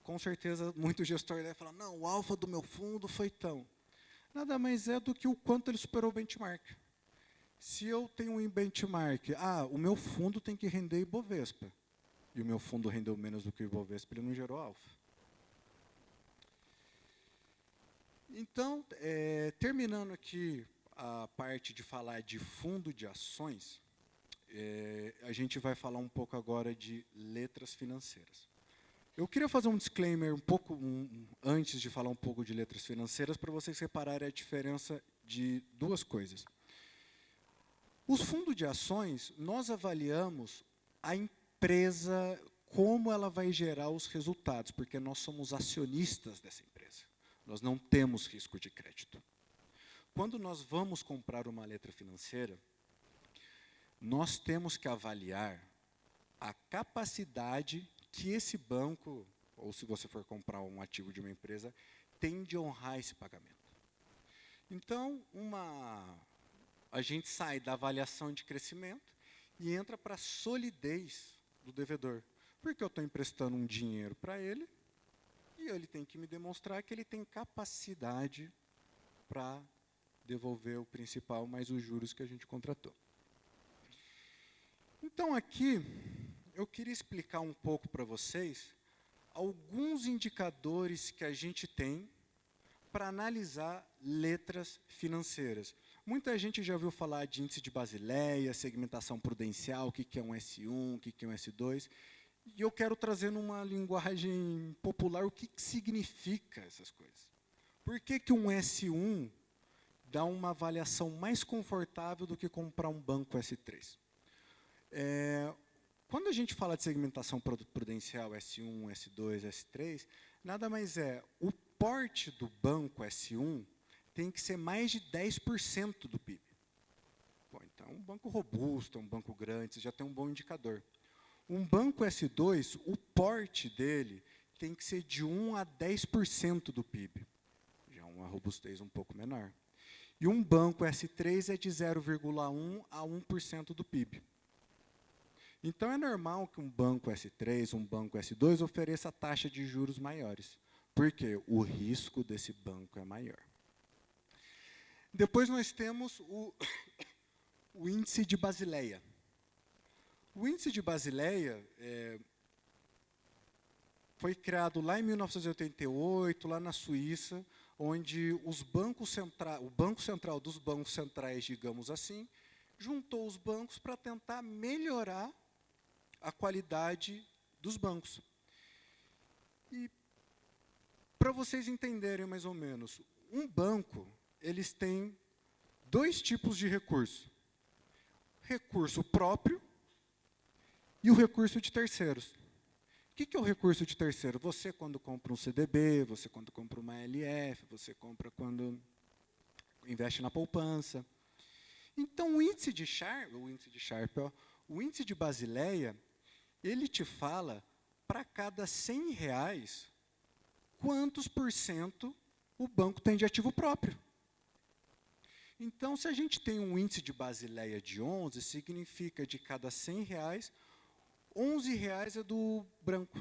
Com certeza, muito gestor deve falar, não, o alfa do meu fundo foi tão. Nada mais é do que o quanto ele superou o benchmark. Se eu tenho um benchmark, o meu fundo tem que render Ibovespa, e o meu fundo rendeu menos do que o Ibovespa, ele não gerou alfa. Então, terminando aqui a parte de falar de fundo de ações, a gente vai falar um pouco agora de letras financeiras. Eu queria fazer um disclaimer um pouco antes de falar um pouco de letras financeiras, para vocês repararem a diferença de duas coisas. Os fundos de ações, nós avaliamos a empresa, como ela vai gerar os resultados, porque nós somos acionistas dessa empresa. Nós não temos risco de crédito. Quando nós vamos comprar uma letra financeira, nós temos que avaliar a capacidade que esse banco, ou se você for comprar um ativo de uma empresa, tem de honrar esse pagamento. Então, a gente sai da avaliação de crescimento e entra para a solidez do devedor. Porque eu estou emprestando um dinheiro para ele e ele tem que me demonstrar que ele tem capacidade para devolver o principal mais os juros que a gente contratou. Então, aqui, eu queria explicar um pouco para vocês alguns indicadores que a gente tem para analisar letras financeiras. Muita gente já ouviu falar de índice de Basileia, segmentação prudencial, o que é um S1, o que é um S2. E eu quero trazer numa linguagem popular o que significa essas coisas. Por que um S1 dá uma avaliação mais confortável do que comprar um banco S3? Quando a gente fala de segmentação prudencial S1, S2, S3, nada mais é, o porte do banco S1 tem que ser mais de 10% do PIB. Bom, então, um banco robusto, um banco grande, você já tem um bom indicador. Um banco S2, o porte dele tem que ser de 1 a 10% do PIB. Já uma robustez um pouco menor. E um banco S3 é de 0,1 a 1% do PIB. Então, é normal que um banco S3, um banco S2, ofereça taxa de juros maiores, porque o risco desse banco é maior. Depois nós temos o índice de Basileia. O índice de Basileia foi criado lá em 1988, lá na Suíça, onde o Banco Central dos bancos centrais, digamos assim, juntou os bancos para tentar melhorar a qualidade dos bancos. E, para vocês entenderem mais ou menos, um banco, eles têm dois tipos de recurso. Recurso próprio e o recurso de terceiros. O que é o recurso de terceiro? Você, quando compra um CDB, você, quando compra uma LF, você compra quando investe na poupança. Então, o índice de Basileia, ele te fala, para cada R$100, quantos % o banco tem de ativo próprio. Então, se a gente tem um índice de Basileia de 11, significa de cada R$100, R$11 é do branco.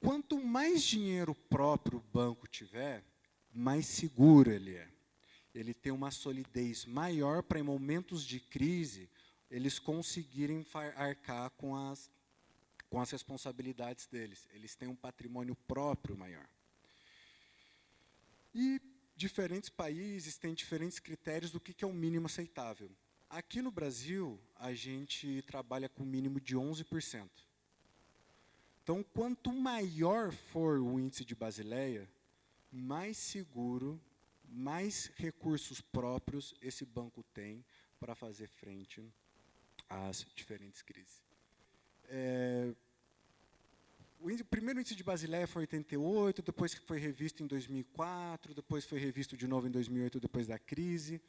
Quanto mais dinheiro próprio o banco tiver, mais seguro ele é. Ele tem uma solidez maior para, em momentos de crise, eles conseguirem arcar com as responsabilidades deles. Eles têm um patrimônio próprio maior. E diferentes países têm diferentes critérios do que é o mínimo aceitável. Aqui no Brasil, a gente trabalha com um mínimo de 11%. Então, quanto maior for o índice de Basileia, mais seguro, mais recursos próprios esse banco tem para fazer frente às diferentes crises. O primeiro índice de Basileia foi 88, depois foi revisto em 2004, depois foi revisto de novo em 2008, depois da crise.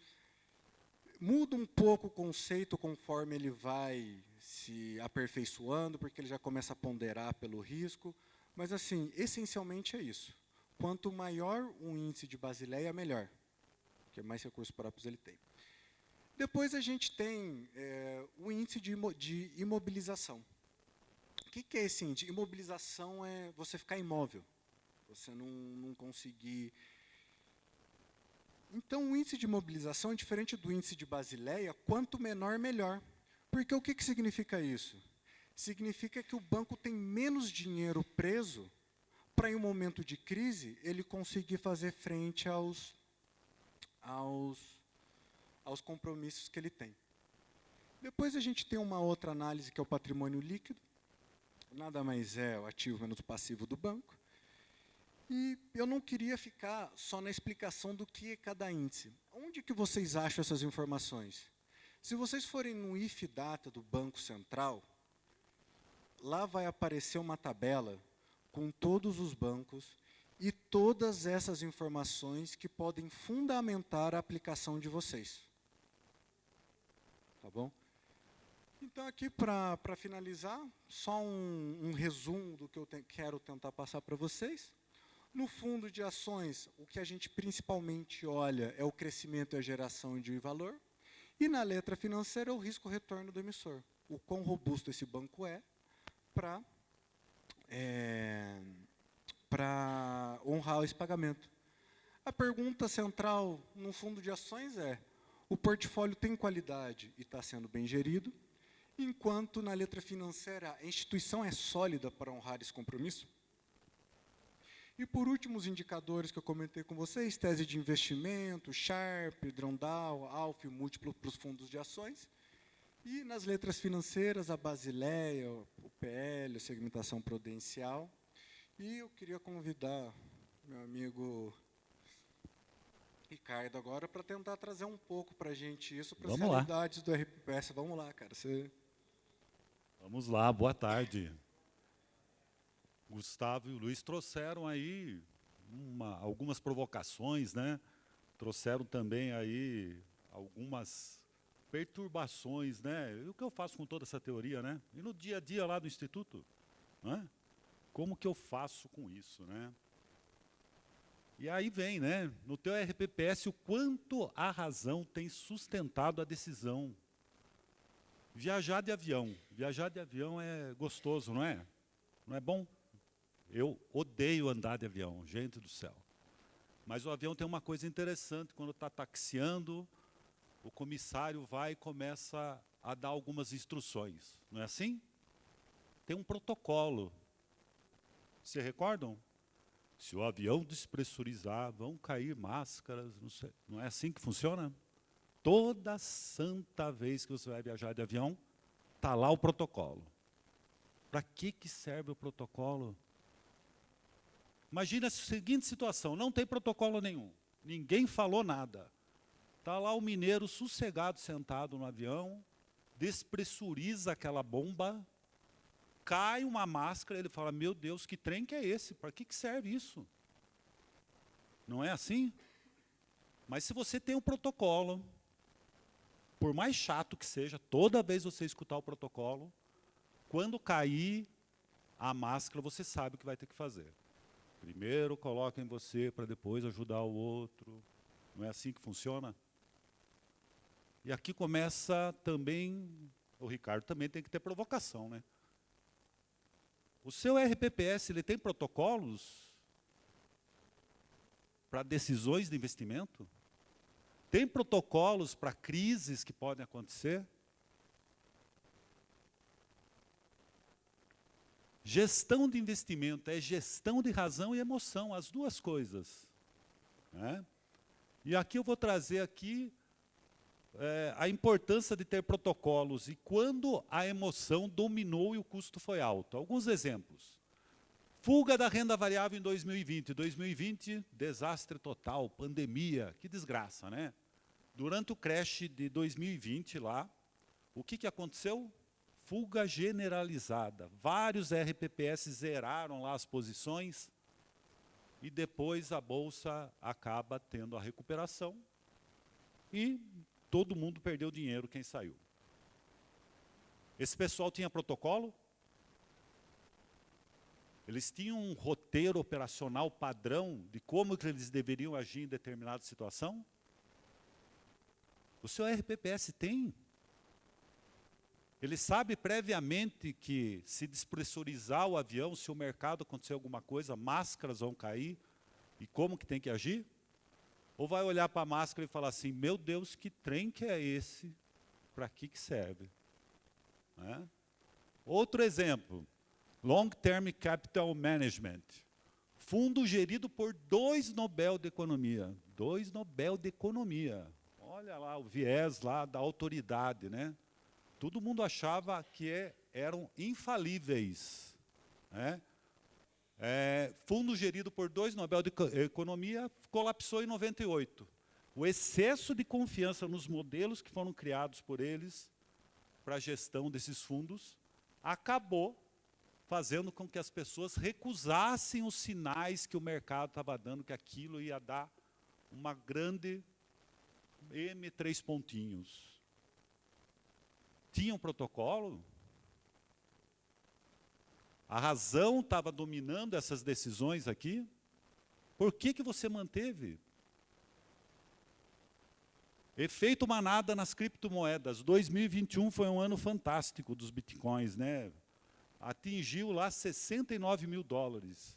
Muda um pouco o conceito conforme ele vai se aperfeiçoando, porque ele já começa a ponderar pelo risco. Mas, assim, essencialmente é isso. Quanto maior o índice de Basileia, melhor, porque mais recursos próprios ele tem. Depois a gente tem o índice de imobilização. O que é esse índice? Imobilização é você ficar imóvel, você não conseguir... Então, o índice de imobilização é diferente do índice de Basileia, quanto menor, melhor. Porque o que significa isso? Significa que o banco tem menos dinheiro preso para, em um momento de crise, ele conseguir fazer frente aos compromissos que ele tem. Depois a gente tem uma outra análise, que é o patrimônio líquido. Nada mais é o ativo menos o passivo do banco. E eu não queria ficar só na explicação do que é cada índice. Onde que vocês acham essas informações? Se vocês forem no IFData do Banco Central, lá vai aparecer uma tabela com todos os bancos e todas essas informações que podem fundamentar a aplicação de vocês. Tá bom? Então, aqui, para finalizar, só um resumo do que eu quero tentar passar para vocês. No fundo de ações, o que a gente principalmente olha é o crescimento e a geração de valor. E na letra financeira, o risco-retorno do emissor. O quão robusto esse banco é para honrar esse pagamento. A pergunta central no fundo de ações é: o portfólio tem qualidade e está sendo bem gerido? Enquanto na letra financeira, a instituição é sólida para honrar esse compromisso? E, por último, os indicadores que eu comentei com vocês, tese de investimento, Sharpe, Drondal, Alf, múltiplo para os fundos de ações. E, nas letras financeiras, a Basileia, o PL, a segmentação prudencial. E eu queria convidar meu amigo Ricardo agora para tentar trazer um pouco para a gente isso, para as realidades do RPPS. Vamos lá, cara. Vamos lá, boa tarde. Gustavo e o Luiz trouxeram aí algumas provocações, né? Trouxeram também aí algumas perturbações, né? E o que eu faço com toda essa teoria, né? E no dia a dia lá do Instituto, né? Como que eu faço com isso, né? E aí vem, né? No teu RPPS, o quanto a razão tem sustentado a decisão. Viajar de avião. Viajar de avião é gostoso, não é? Não é bom? Eu odeio andar de avião, gente do céu. Mas o avião tem uma coisa interessante, quando está taxiando, o comissário vai e começa a dar algumas instruções. Não é assim? Tem um protocolo. Se recordam? Se o avião despressurizar, vão cair máscaras, não sei. Não é assim que funciona? Toda santa vez que você vai viajar de avião, está lá o protocolo. Para que serve o protocolo? Imagina a seguinte situação, não tem protocolo nenhum, ninguém falou nada. Está lá o mineiro sossegado, sentado no avião, despressuriza aquela bomba, cai uma máscara, ele fala, meu Deus, que trem que é esse? Para que serve isso? Não é assim? Mas se você tem um protocolo, por mais chato que seja, toda vez você escutar o protocolo, quando cair a máscara, você sabe o que vai ter que fazer. Primeiro coloca em você para depois ajudar o outro. Não é assim que funciona? E aqui começa também, o Ricardo também tem que ter provocação, né? O seu RPPS, ele tem protocolos para decisões de investimento? Tem protocolos para crises que podem acontecer? Gestão de investimento é gestão de razão e emoção, as duas coisas. Né? E aqui eu vou trazer aqui a importância de ter protocolos e quando a emoção dominou e o custo foi alto. Alguns exemplos. Fuga da renda variável em 2020. 2020, desastre total, pandemia, que desgraça, né? Durante o crash de 2020 lá, o que aconteceu? Fuga generalizada. Vários RPPS zeraram lá as posições e depois a Bolsa acaba tendo a recuperação e todo mundo perdeu dinheiro, quem saiu. Esse pessoal tinha protocolo? Eles tinham um roteiro operacional padrão de como que eles deveriam agir em determinada situação? O seu RPPS tem. Ele sabe previamente que se despressurizar o avião, se o mercado acontecer alguma coisa, máscaras vão cair, e como que tem que agir? Ou vai olhar para a máscara e falar assim, meu Deus, que trem que é esse? Para que serve? Né? Outro exemplo, Long Term Capital Management. Fundo gerido por 2 Nobel de Economia. 2 Nobel de Economia. Olha lá o viés lá da autoridade, né? Todo mundo achava que eram infalíveis. Né? Fundo gerido por 2 Nobel de Economia colapsou em 98. O excesso de confiança nos modelos que foram criados por eles para a gestão desses fundos acabou fazendo com que as pessoas recusassem os sinais que o mercado estava dando, que aquilo ia dar uma grande M3 pontinhos. Tinha um protocolo? A razão estava dominando essas decisões aqui? Por que você manteve? Efeito manada nas criptomoedas. 2021 foi um ano fantástico dos bitcoins, né? Atingiu lá 69 mil dólares.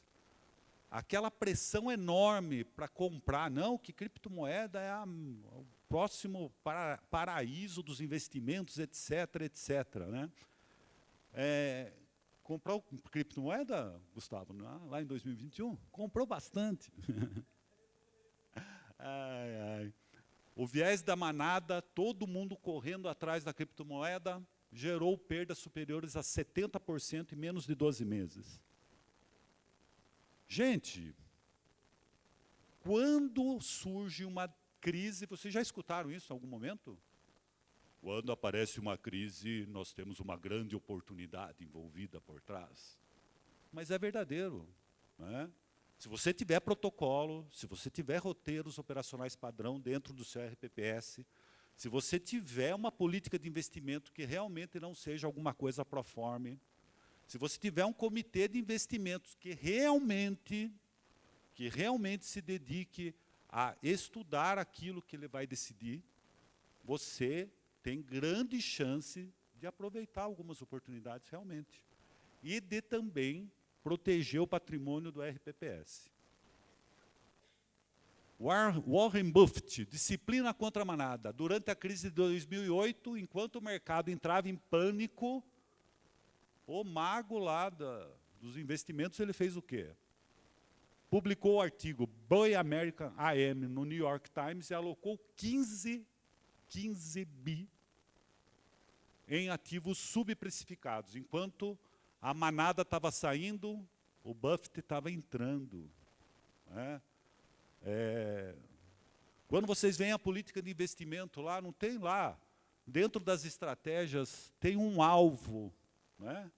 Aquela pressão enorme para comprar. Não, que criptomoeda é o próximo paraíso dos investimentos, etc, etc. Né? Comprou criptomoeda, Gustavo, lá em 2021? Comprou bastante. Ai, ai. O viés da manada, todo mundo correndo atrás da criptomoeda, gerou perdas superiores a 70% em menos de 12 meses. Gente, quando surge uma crise, vocês já escutaram isso em algum momento? Quando aparece uma crise, nós temos uma grande oportunidade envolvida por trás. Mas é verdadeiro. Né? Se você tiver protocolo, se você tiver roteiros operacionais padrão dentro do seu RPPS, se você tiver uma política de investimento que realmente não seja alguma coisa pro forma, se você tiver um comitê de investimentos que realmente se dedique a estudar aquilo que ele vai decidir, você tem grande chance de aproveitar algumas oportunidades realmente. E de também proteger o patrimônio do RPPS. Warren Buffett, disciplina contra a manada. Durante a crise de 2008, enquanto o mercado entrava em pânico, o mago lá dos investimentos, ele fez o quê? Publicou o artigo Buy American AM no New York Times e alocou 15 bi em ativos subprecificados. Enquanto a manada estava saindo, o Buffett estava entrando. Né? Quando vocês veem a política de investimento lá, não tem lá, dentro das estratégias, tem um alvo. Né?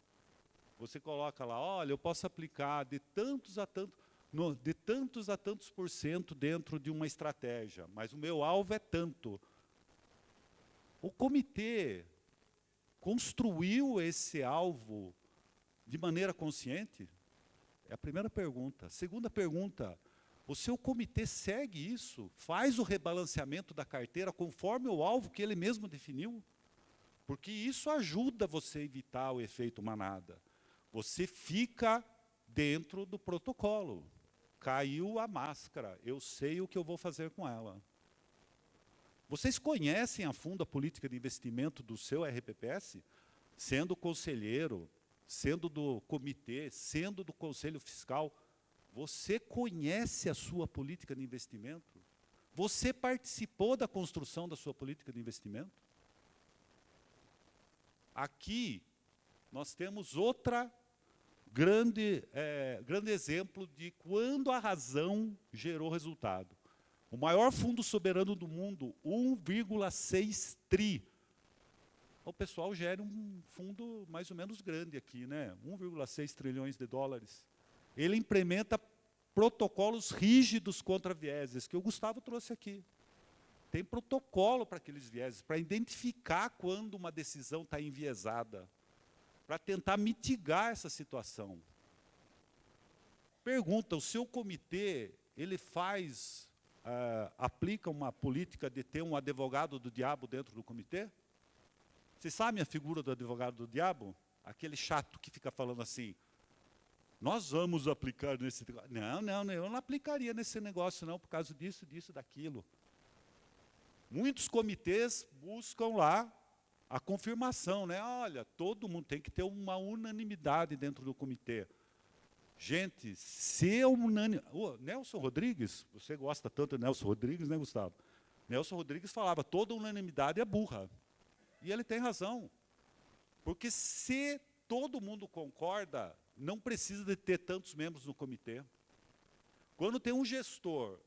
Você coloca lá, olha, eu posso aplicar de tantos a tantos por cento dentro de uma estratégia, mas o meu alvo é tanto. O comitê construiu esse alvo de maneira consciente? É a primeira pergunta. Segunda pergunta, o seu comitê segue isso? Faz o rebalanceamento da carteira conforme o alvo que ele mesmo definiu? Porque isso ajuda você a evitar o efeito manada. Você fica dentro do protocolo. Caiu a máscara, eu sei o que eu vou fazer com ela. Vocês conhecem a fundo a política de investimento do seu RPPS? Sendo conselheiro, sendo do comitê, sendo do conselho fiscal, você conhece a sua política de investimento? Você participou da construção da sua política de investimento? Aqui, nós temos grande exemplo de quando a razão gerou resultado. O maior fundo soberano do mundo, 1,6 tri. O pessoal gera um fundo mais ou menos grande aqui, né? 1,6 trilhões de dólares. Ele implementa protocolos rígidos contra vieses, que o Gustavo trouxe aqui. Tem protocolo para aqueles vieses, para identificar quando uma decisão está enviesada, para tentar mitigar essa situação. Pergunta, o seu comitê, ele aplica uma política de ter um advogado do diabo dentro do comitê? Vocês sabem a figura do advogado do diabo? Aquele chato que fica falando assim, nós vamos aplicar nesse negócio. Não, eu não aplicaria nesse negócio não, por causa disso, daquilo. Muitos comitês buscam lá a confirmação, né? Olha, todo mundo tem que ter uma unanimidade dentro do comitê. Gente, ser unânime... Nelson Rodrigues, você gosta tanto de Nelson Rodrigues, né, Gustavo? Nelson Rodrigues falava, toda unanimidade é burra. E ele tem razão. Porque se todo mundo concorda, não precisa de ter tantos membros no comitê. Quando tem um gestor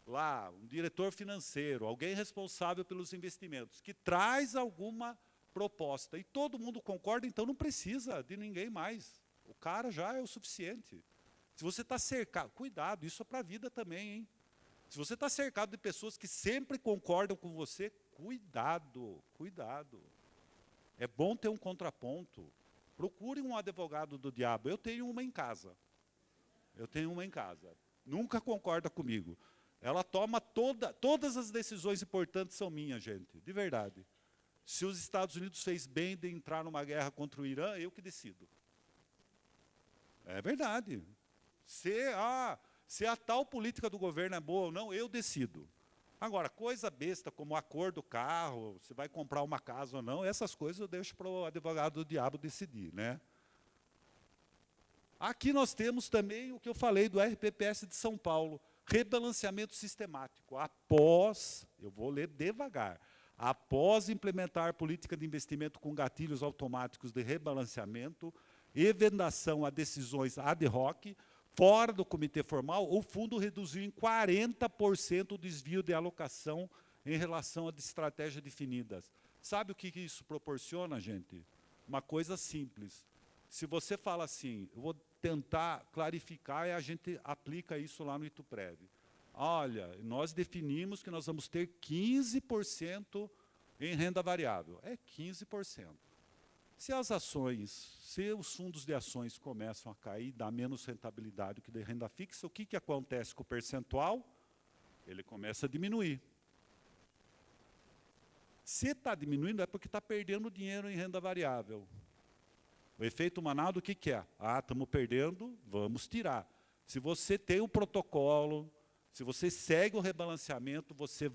lá, um diretor financeiro, alguém responsável pelos investimentos, que traz alguma proposta e todo mundo concorda, então não precisa de ninguém mais. O cara já é o suficiente. Se você está cercado, cuidado, isso é para a vida também, hein? Se você está cercado de pessoas que sempre concordam com você, cuidado. É bom ter um contraponto. Procure um advogado do diabo. Eu tenho uma em casa. Nunca concorda comigo. Ela toma todas as decisões importantes são minhas, gente, de verdade. Se os Estados Unidos fez bem de entrar numa guerra contra o Irã, eu que decido. É verdade. Se a tal política do governo é boa ou não, eu decido. Agora, coisa besta como a cor do carro, se vai comprar uma casa ou não, essas coisas eu deixo para o advogado do diabo decidir, né? Aqui nós temos também o que eu falei do RPPS de São Paulo, rebalanceamento sistemático. Eu vou ler devagar, após implementar política de investimento com gatilhos automáticos de rebalanceamento e vedação a decisões ad hoc, fora do comitê formal, o fundo reduziu em 40% o desvio de alocação em relação às estratégias definidas. Sabe o que isso proporciona, gente? Uma coisa simples. Se você fala assim, eu vou tentar clarificar e a gente aplica isso lá no Ituprev. Olha, nós definimos que nós vamos ter 15% em renda variável. É 15%. Se os fundos de ações começam a cair, dá menos rentabilidade que de renda fixa, o que acontece com o percentual? Ele começa a diminuir. Se está diminuindo, é porque está perdendo dinheiro em renda variável. O efeito manado, o que é? Estamos perdendo, vamos tirar. Se você tem um protocolo, se você segue o rebalanceamento, você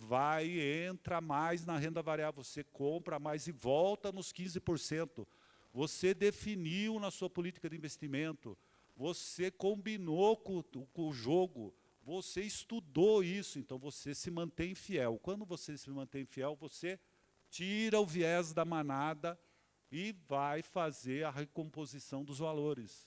entra mais na renda variável, você compra mais e volta nos 15%. Você definiu na sua política de investimento, você combinou com o jogo, você estudou isso, então você se mantém fiel. Quando você se mantém fiel, você tira o viés da manada e vai fazer a recomposição dos valores.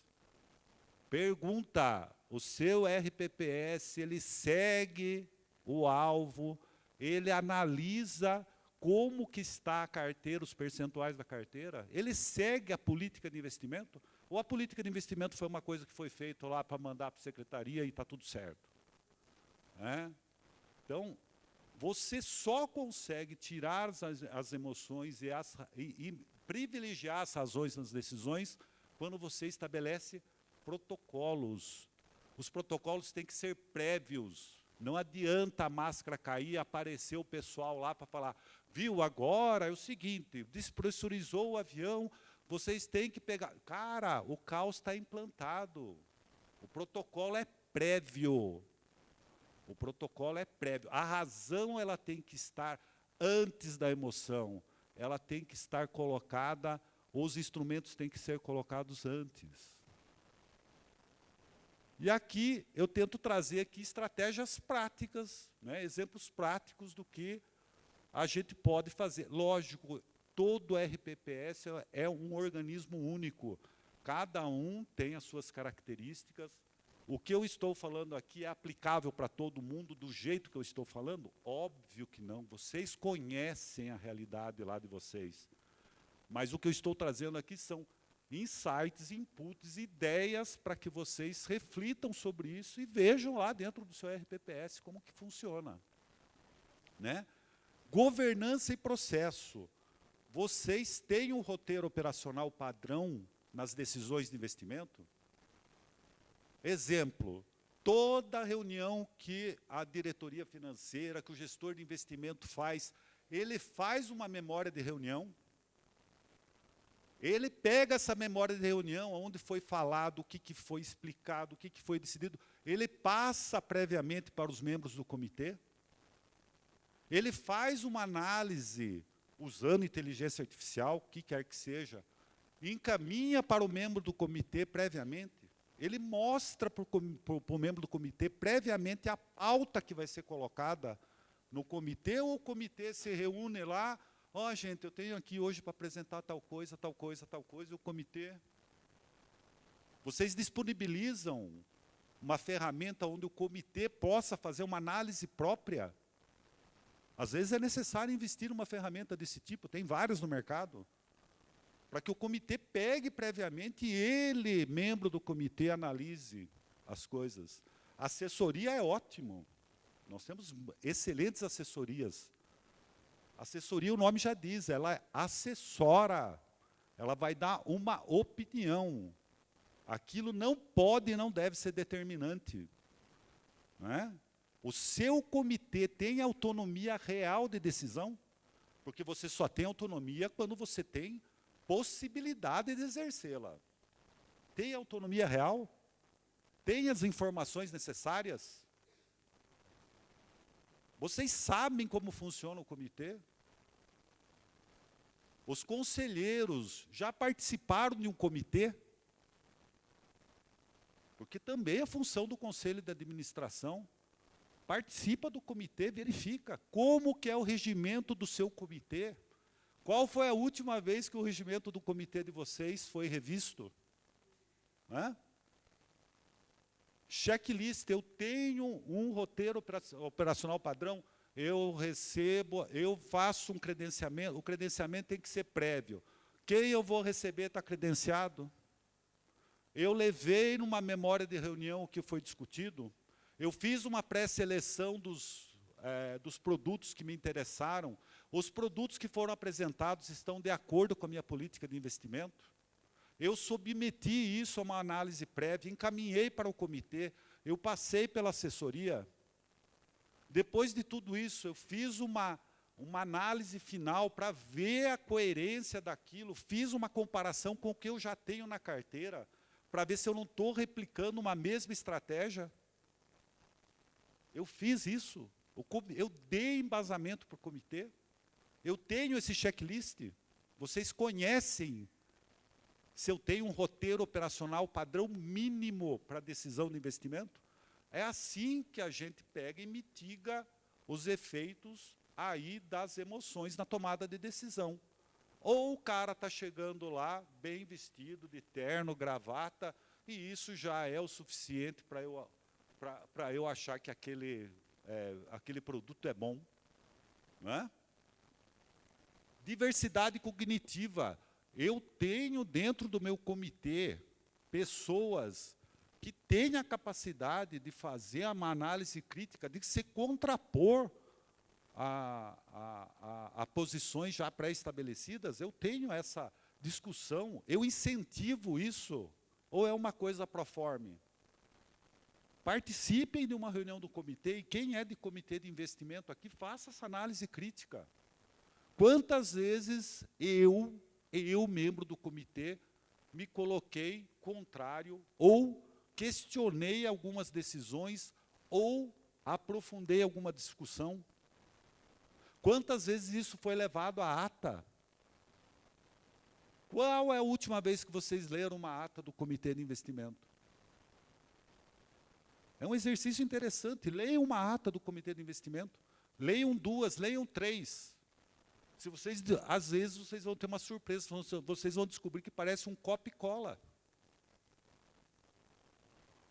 Pergunta, o seu RPPS, ele segue o alvo, ele analisa como que está a carteira, os percentuais da carteira, ele segue a política de investimento, ou a política de investimento foi uma coisa que foi feita lá para mandar para a secretaria e está tudo certo? Então, você só consegue tirar as emoções e privilegiar as razões nas decisões quando você estabelece protocolos. Os protocolos têm que ser prévios. Não adianta a máscara cair e aparecer o pessoal lá para falar, viu, agora é o seguinte, despressurizou o avião, vocês têm que pegar... Cara, o caos está implantado. O protocolo é prévio. O protocolo é prévio. A razão ela tem que estar antes da emoção. Ela tem que estar colocada, os instrumentos têm que ser colocados antes. E aqui eu tento trazer aqui estratégias práticas, né, exemplos práticos do que a gente pode fazer. Lógico, todo RPPS é um organismo único. Cada um tem as suas características. O que eu estou falando aqui é aplicável para todo mundo do jeito que eu estou falando? Óbvio que não. Vocês conhecem a realidade lá de vocês. Mas o que eu estou trazendo aqui são insights, inputs, ideias para que vocês reflitam sobre isso e vejam lá dentro do seu RPPS como que funciona. Né? Governança e processo. Vocês têm um roteiro operacional padrão nas decisões de investimento? Exemplo, toda reunião que a diretoria financeira, que o gestor de investimento faz, ele faz uma memória de reunião. Ele pega essa memória de reunião, onde foi falado, o que foi explicado, o que foi decidido, ele passa previamente para os membros do comitê. Ele faz uma análise, usando inteligência artificial, o que quer que seja, encaminha para o membro do comitê previamente. Ele mostra para o membro do comitê previamente a pauta que vai ser colocada no comitê, ou o comitê se reúne lá, ó, gente, eu tenho aqui hoje para apresentar tal coisa, tal coisa, tal coisa, e o comitê. Vocês disponibilizam uma ferramenta onde o comitê possa fazer uma análise própria. Às vezes é necessário investir numa ferramenta desse tipo, tem várias no mercado, para que o comitê pegue previamente e ele, membro do comitê, analise as coisas. A assessoria é ótimo. Nós temos excelentes assessorias. Assessoria, o nome já diz, ela assessora, ela vai dar uma opinião. Aquilo não pode e não deve ser determinante. Não é? O seu comitê tem autonomia real de decisão, porque você só tem autonomia quando você tem possibilidade de exercê-la. Tem autonomia real? Tem as informações necessárias? Vocês sabem como funciona o comitê? Os conselheiros já participaram de um comitê? Porque também é função do conselho de administração. Participa do comitê, verifica como que é o regimento do seu comitê. Qual foi a última vez que o regimento do comitê de vocês foi revisto? Hã? Checklist, eu tenho um roteiro operacional padrão, eu recebo, eu faço um credenciamento, o credenciamento tem que ser prévio. Quem eu vou receber está credenciado? Eu levei numa memória de reunião o que foi discutido? Eu fiz uma pré-seleção dos produtos que me interessaram? Os produtos que foram apresentados estão de acordo com a minha política de investimento? Eu submeti isso a uma análise prévia, encaminhei para o comitê, eu passei pela assessoria. Depois de tudo isso, eu fiz uma análise final para ver a coerência daquilo, fiz uma comparação com o que eu já tenho na carteira, para ver se eu não estou replicando uma mesma estratégia. Eu fiz isso, eu dei embasamento para o comitê, eu tenho esse checklist, vocês conhecem se eu tenho um roteiro operacional padrão mínimo para decisão de investimento. É assim que a gente pega e mitiga os efeitos aí das emoções na tomada de decisão. Ou o cara está chegando lá, bem vestido, de terno, gravata, e isso já é o suficiente para eu achar que aquele produto é bom. Não é? Diversidade cognitiva. Eu tenho dentro do meu comitê pessoas que têm a capacidade de fazer uma análise crítica, de se contrapor a posições já pré-estabelecidas. Eu tenho essa discussão, eu incentivo isso, ou é uma coisa proforme? Participem de uma reunião do comitê, e quem é de comitê de investimento aqui, faça essa análise crítica. Quantas vezes eu, membro do comitê, me coloquei contrário, ou questionei algumas decisões, ou aprofundei alguma discussão? Quantas vezes isso foi levado à ata? Qual é a última vez que vocês leram uma ata do comitê de investimento? É um exercício interessante. Leiam uma ata do comitê de investimento. Leiam 2, leiam 3. Se vocês, às vezes vocês vão ter uma surpresa, vocês vão descobrir que parece um copia e cola.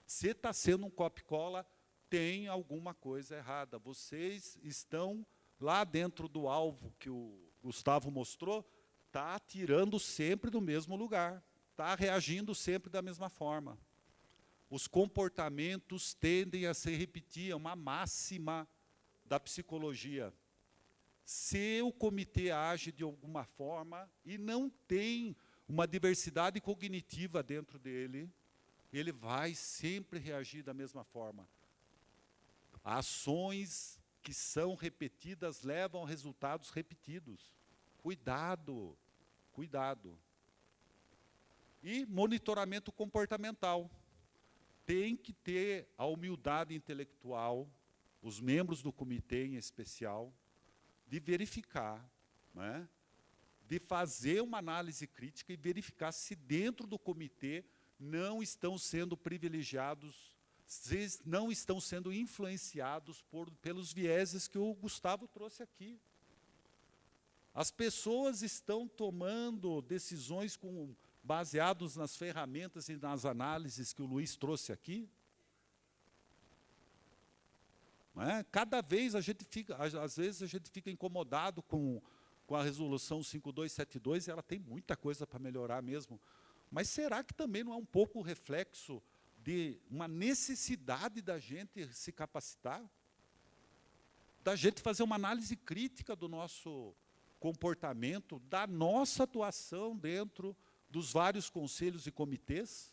Se está sendo um copia e cola, tem alguma coisa errada. Vocês estão lá dentro do alvo que o Gustavo mostrou, está atirando sempre do mesmo lugar, está reagindo sempre da mesma forma. Os comportamentos tendem a se repetir, é uma máxima da psicologia. Se o comitê age de alguma forma e não tem uma diversidade cognitiva dentro dele, ele vai sempre reagir da mesma forma. Ações que são repetidas levam a resultados repetidos. Cuidado, cuidado. E monitoramento comportamental. Tem que ter a humildade intelectual, os membros do comitê em especial, de verificar, né, de fazer uma análise crítica e verificar se dentro do comitê não estão sendo privilegiados, se não estão sendo influenciados pelos vieses que o Gustavo trouxe aqui. As pessoas estão tomando decisões baseadas nas ferramentas e nas análises que o Luiz trouxe aqui. Não é? Cada vez a gente fica, às vezes a gente fica incomodado com a resolução 5272, e ela tem muita coisa para melhorar mesmo. Mas será que também não é um pouco reflexo de uma necessidade da gente se capacitar? Da gente fazer uma análise crítica do nosso comportamento, da nossa atuação dentro dos vários conselhos e comitês?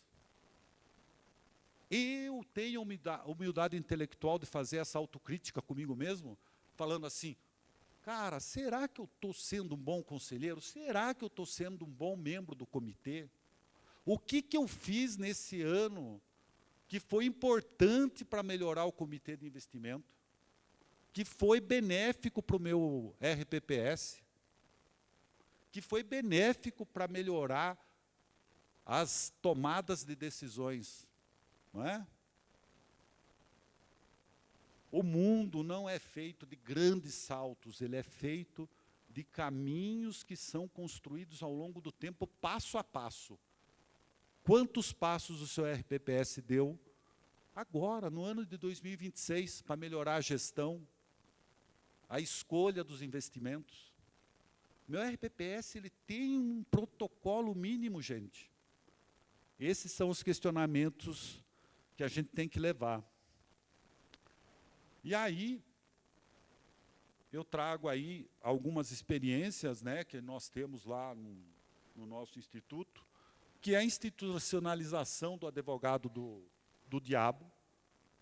Eu tenho humildade intelectual de fazer essa autocrítica comigo mesmo, falando assim, cara, será que eu estou sendo um bom conselheiro? Será que eu estou sendo um bom membro do comitê? O que eu fiz nesse ano que foi importante para melhorar o comitê de investimento? Que foi benéfico para o meu RPPS? Que foi benéfico para melhorar as tomadas de decisões? Não é? O mundo não é feito de grandes saltos, ele é feito de caminhos que são construídos ao longo do tempo, passo a passo. Quantos passos o seu RPPS deu agora, no ano de 2026, para melhorar a gestão, a escolha dos investimentos? Meu RPPS ele tem um protocolo mínimo, gente. Esses são os questionamentos que a gente tem que levar. E aí, eu trago aí algumas experiências, né, que nós temos lá no nosso instituto, que é a institucionalização do advogado do diabo.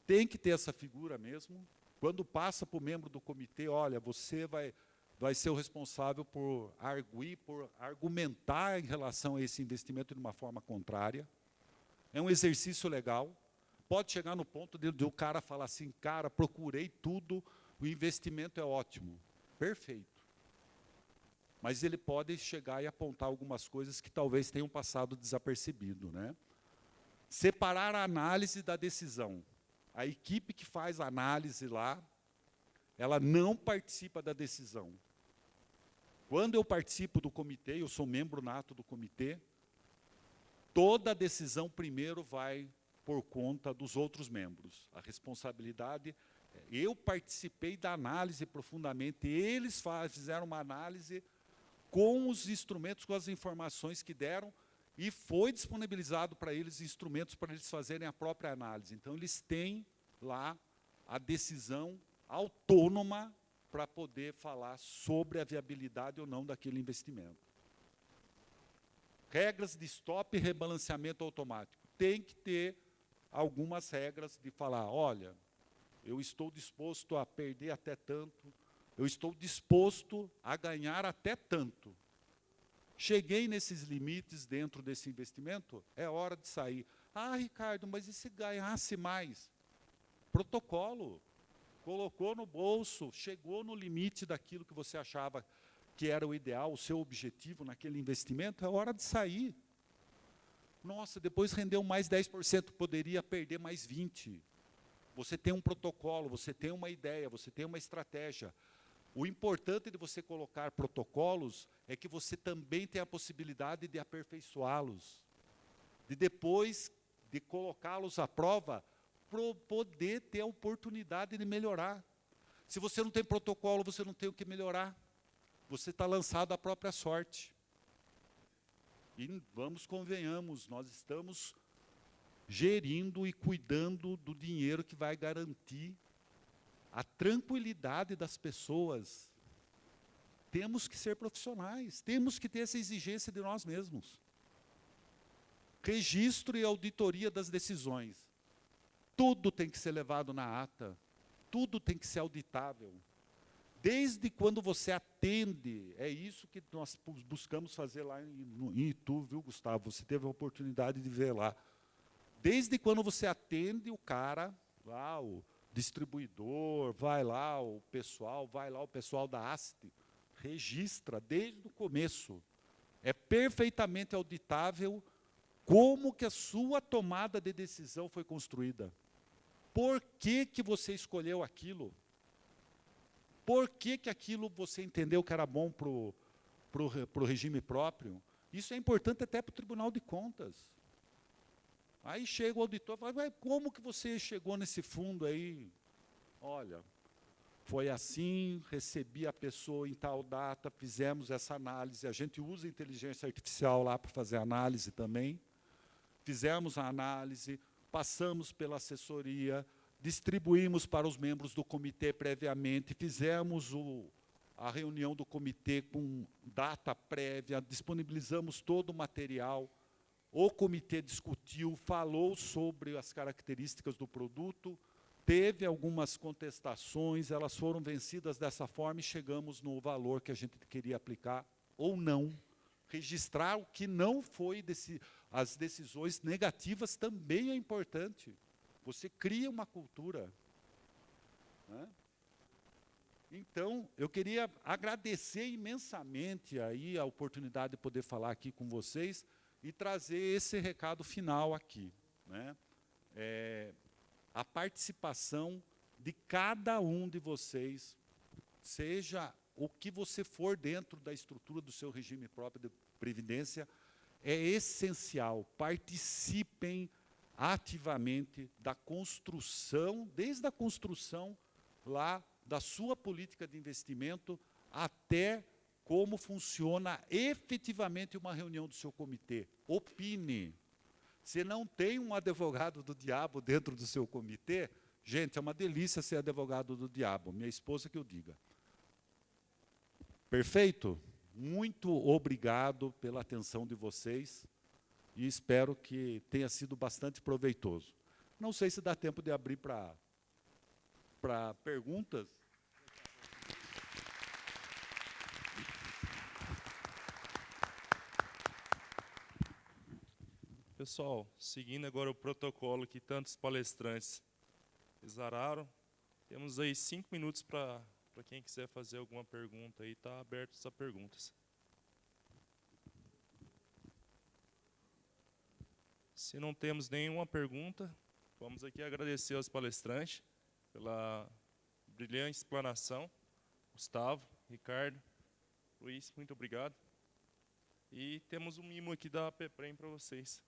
Tem que ter essa figura mesmo. Quando passa para o membro do comitê, olha, você vai ser o responsável por arguir, por argumentar em relação a esse investimento de uma forma contrária. É um exercício legal. Pode chegar no ponto de o cara falar assim, cara, procurei tudo, o investimento é ótimo. Perfeito. Mas ele pode chegar e apontar algumas coisas que talvez tenham passado desapercebido, né? Separar a análise da decisão. A equipe que faz a análise lá, ela não participa da decisão. Quando eu participo do comitê, eu sou membro nato do comitê, toda a decisão primeiro vai por conta dos outros membros. A responsabilidade, eu participei da análise profundamente, eles fizeram uma análise com os instrumentos, com as informações que deram, e foi disponibilizado para eles instrumentos para eles fazerem a própria análise. Então, eles têm lá a decisão autônoma para poder falar sobre a viabilidade ou não daquele investimento. Regras de stop e rebalanceamento automático. Tem que ter algumas regras de falar, olha, eu estou disposto a perder até tanto, eu estou disposto a ganhar até tanto. Cheguei nesses limites dentro desse investimento, é hora de sair. Ah, Ricardo, mas e se ganhasse mais? Protocolo. Colocou no bolso, chegou no limite daquilo que você achava que era o ideal, o seu objetivo naquele investimento, é hora de sair. Nossa, depois rendeu mais 10%, poderia perder mais 20%. Você tem um protocolo, você tem uma ideia, você tem uma estratégia. O importante de você colocar protocolos é que você também tem a possibilidade de aperfeiçoá-los, de depois de colocá-los à prova, poder ter a oportunidade de melhorar. Se você não tem protocolo, você não tem o que melhorar. Você está lançado à própria sorte. E vamos, convenhamos, nós estamos gerindo e cuidando do dinheiro que vai garantir a tranquilidade das pessoas. Temos que ser profissionais, temos que ter essa exigência de nós mesmos. Registro e auditoria das decisões. Tudo tem que ser levado na ata, tudo tem que ser auditável. Desde quando você atende, é isso que nós buscamos fazer lá em Itu, viu, Gustavo? Você teve a oportunidade de ver lá. Desde quando você atende o cara, lá, o distribuidor, vai lá o pessoal da AST, registra desde o começo. É perfeitamente auditável como que a sua tomada de decisão foi construída. Por que que você escolheu aquilo? Por que que aquilo você entendeu que era bom para o regime próprio? Isso é importante até para o Tribunal de Contas. Aí chega o auditor e fala, mas como que você chegou nesse fundo aí? Olha, foi assim, recebi a pessoa em tal data, fizemos essa análise, a gente usa inteligência artificial lá para fazer análise também. Fizemos a análise, passamos pela assessoria, distribuímos para os membros do comitê previamente, fizemos a reunião do comitê com data prévia, disponibilizamos todo o material, o comitê discutiu, falou sobre as características do produto, teve algumas contestações, elas foram vencidas dessa forma e chegamos no valor que a gente queria aplicar, ou não. Registrar o que não foi, as decisões negativas também é importante. Você cria uma cultura. Né? Então, eu queria agradecer imensamente aí a oportunidade de poder falar aqui com vocês e trazer esse recado final aqui. Né? A participação de cada um de vocês, seja o que você for dentro da estrutura do seu regime próprio de previdência, é essencial. Participem ativamente da construção, desde a construção lá da sua política de investimento até como funciona efetivamente uma reunião do seu comitê. Opine. Se não tem um advogado do diabo dentro do seu comitê, gente, é uma delícia ser advogado do diabo, minha esposa que eu diga. Perfeito? Muito obrigado pela atenção de vocês e espero que tenha sido bastante proveitoso. Não sei se dá tempo de abrir para perguntas. Pessoal, seguindo agora o protocolo que tantos palestrantes exararam, temos aí 5 minutos para quem quiser fazer alguma pergunta aí, está aberto a perguntas. Se não temos nenhuma pergunta, vamos aqui agradecer aos palestrantes pela brilhante explanação. Gustavo, Ricardo, Luiz, muito obrigado. E temos um mimo aqui da APPrem para vocês.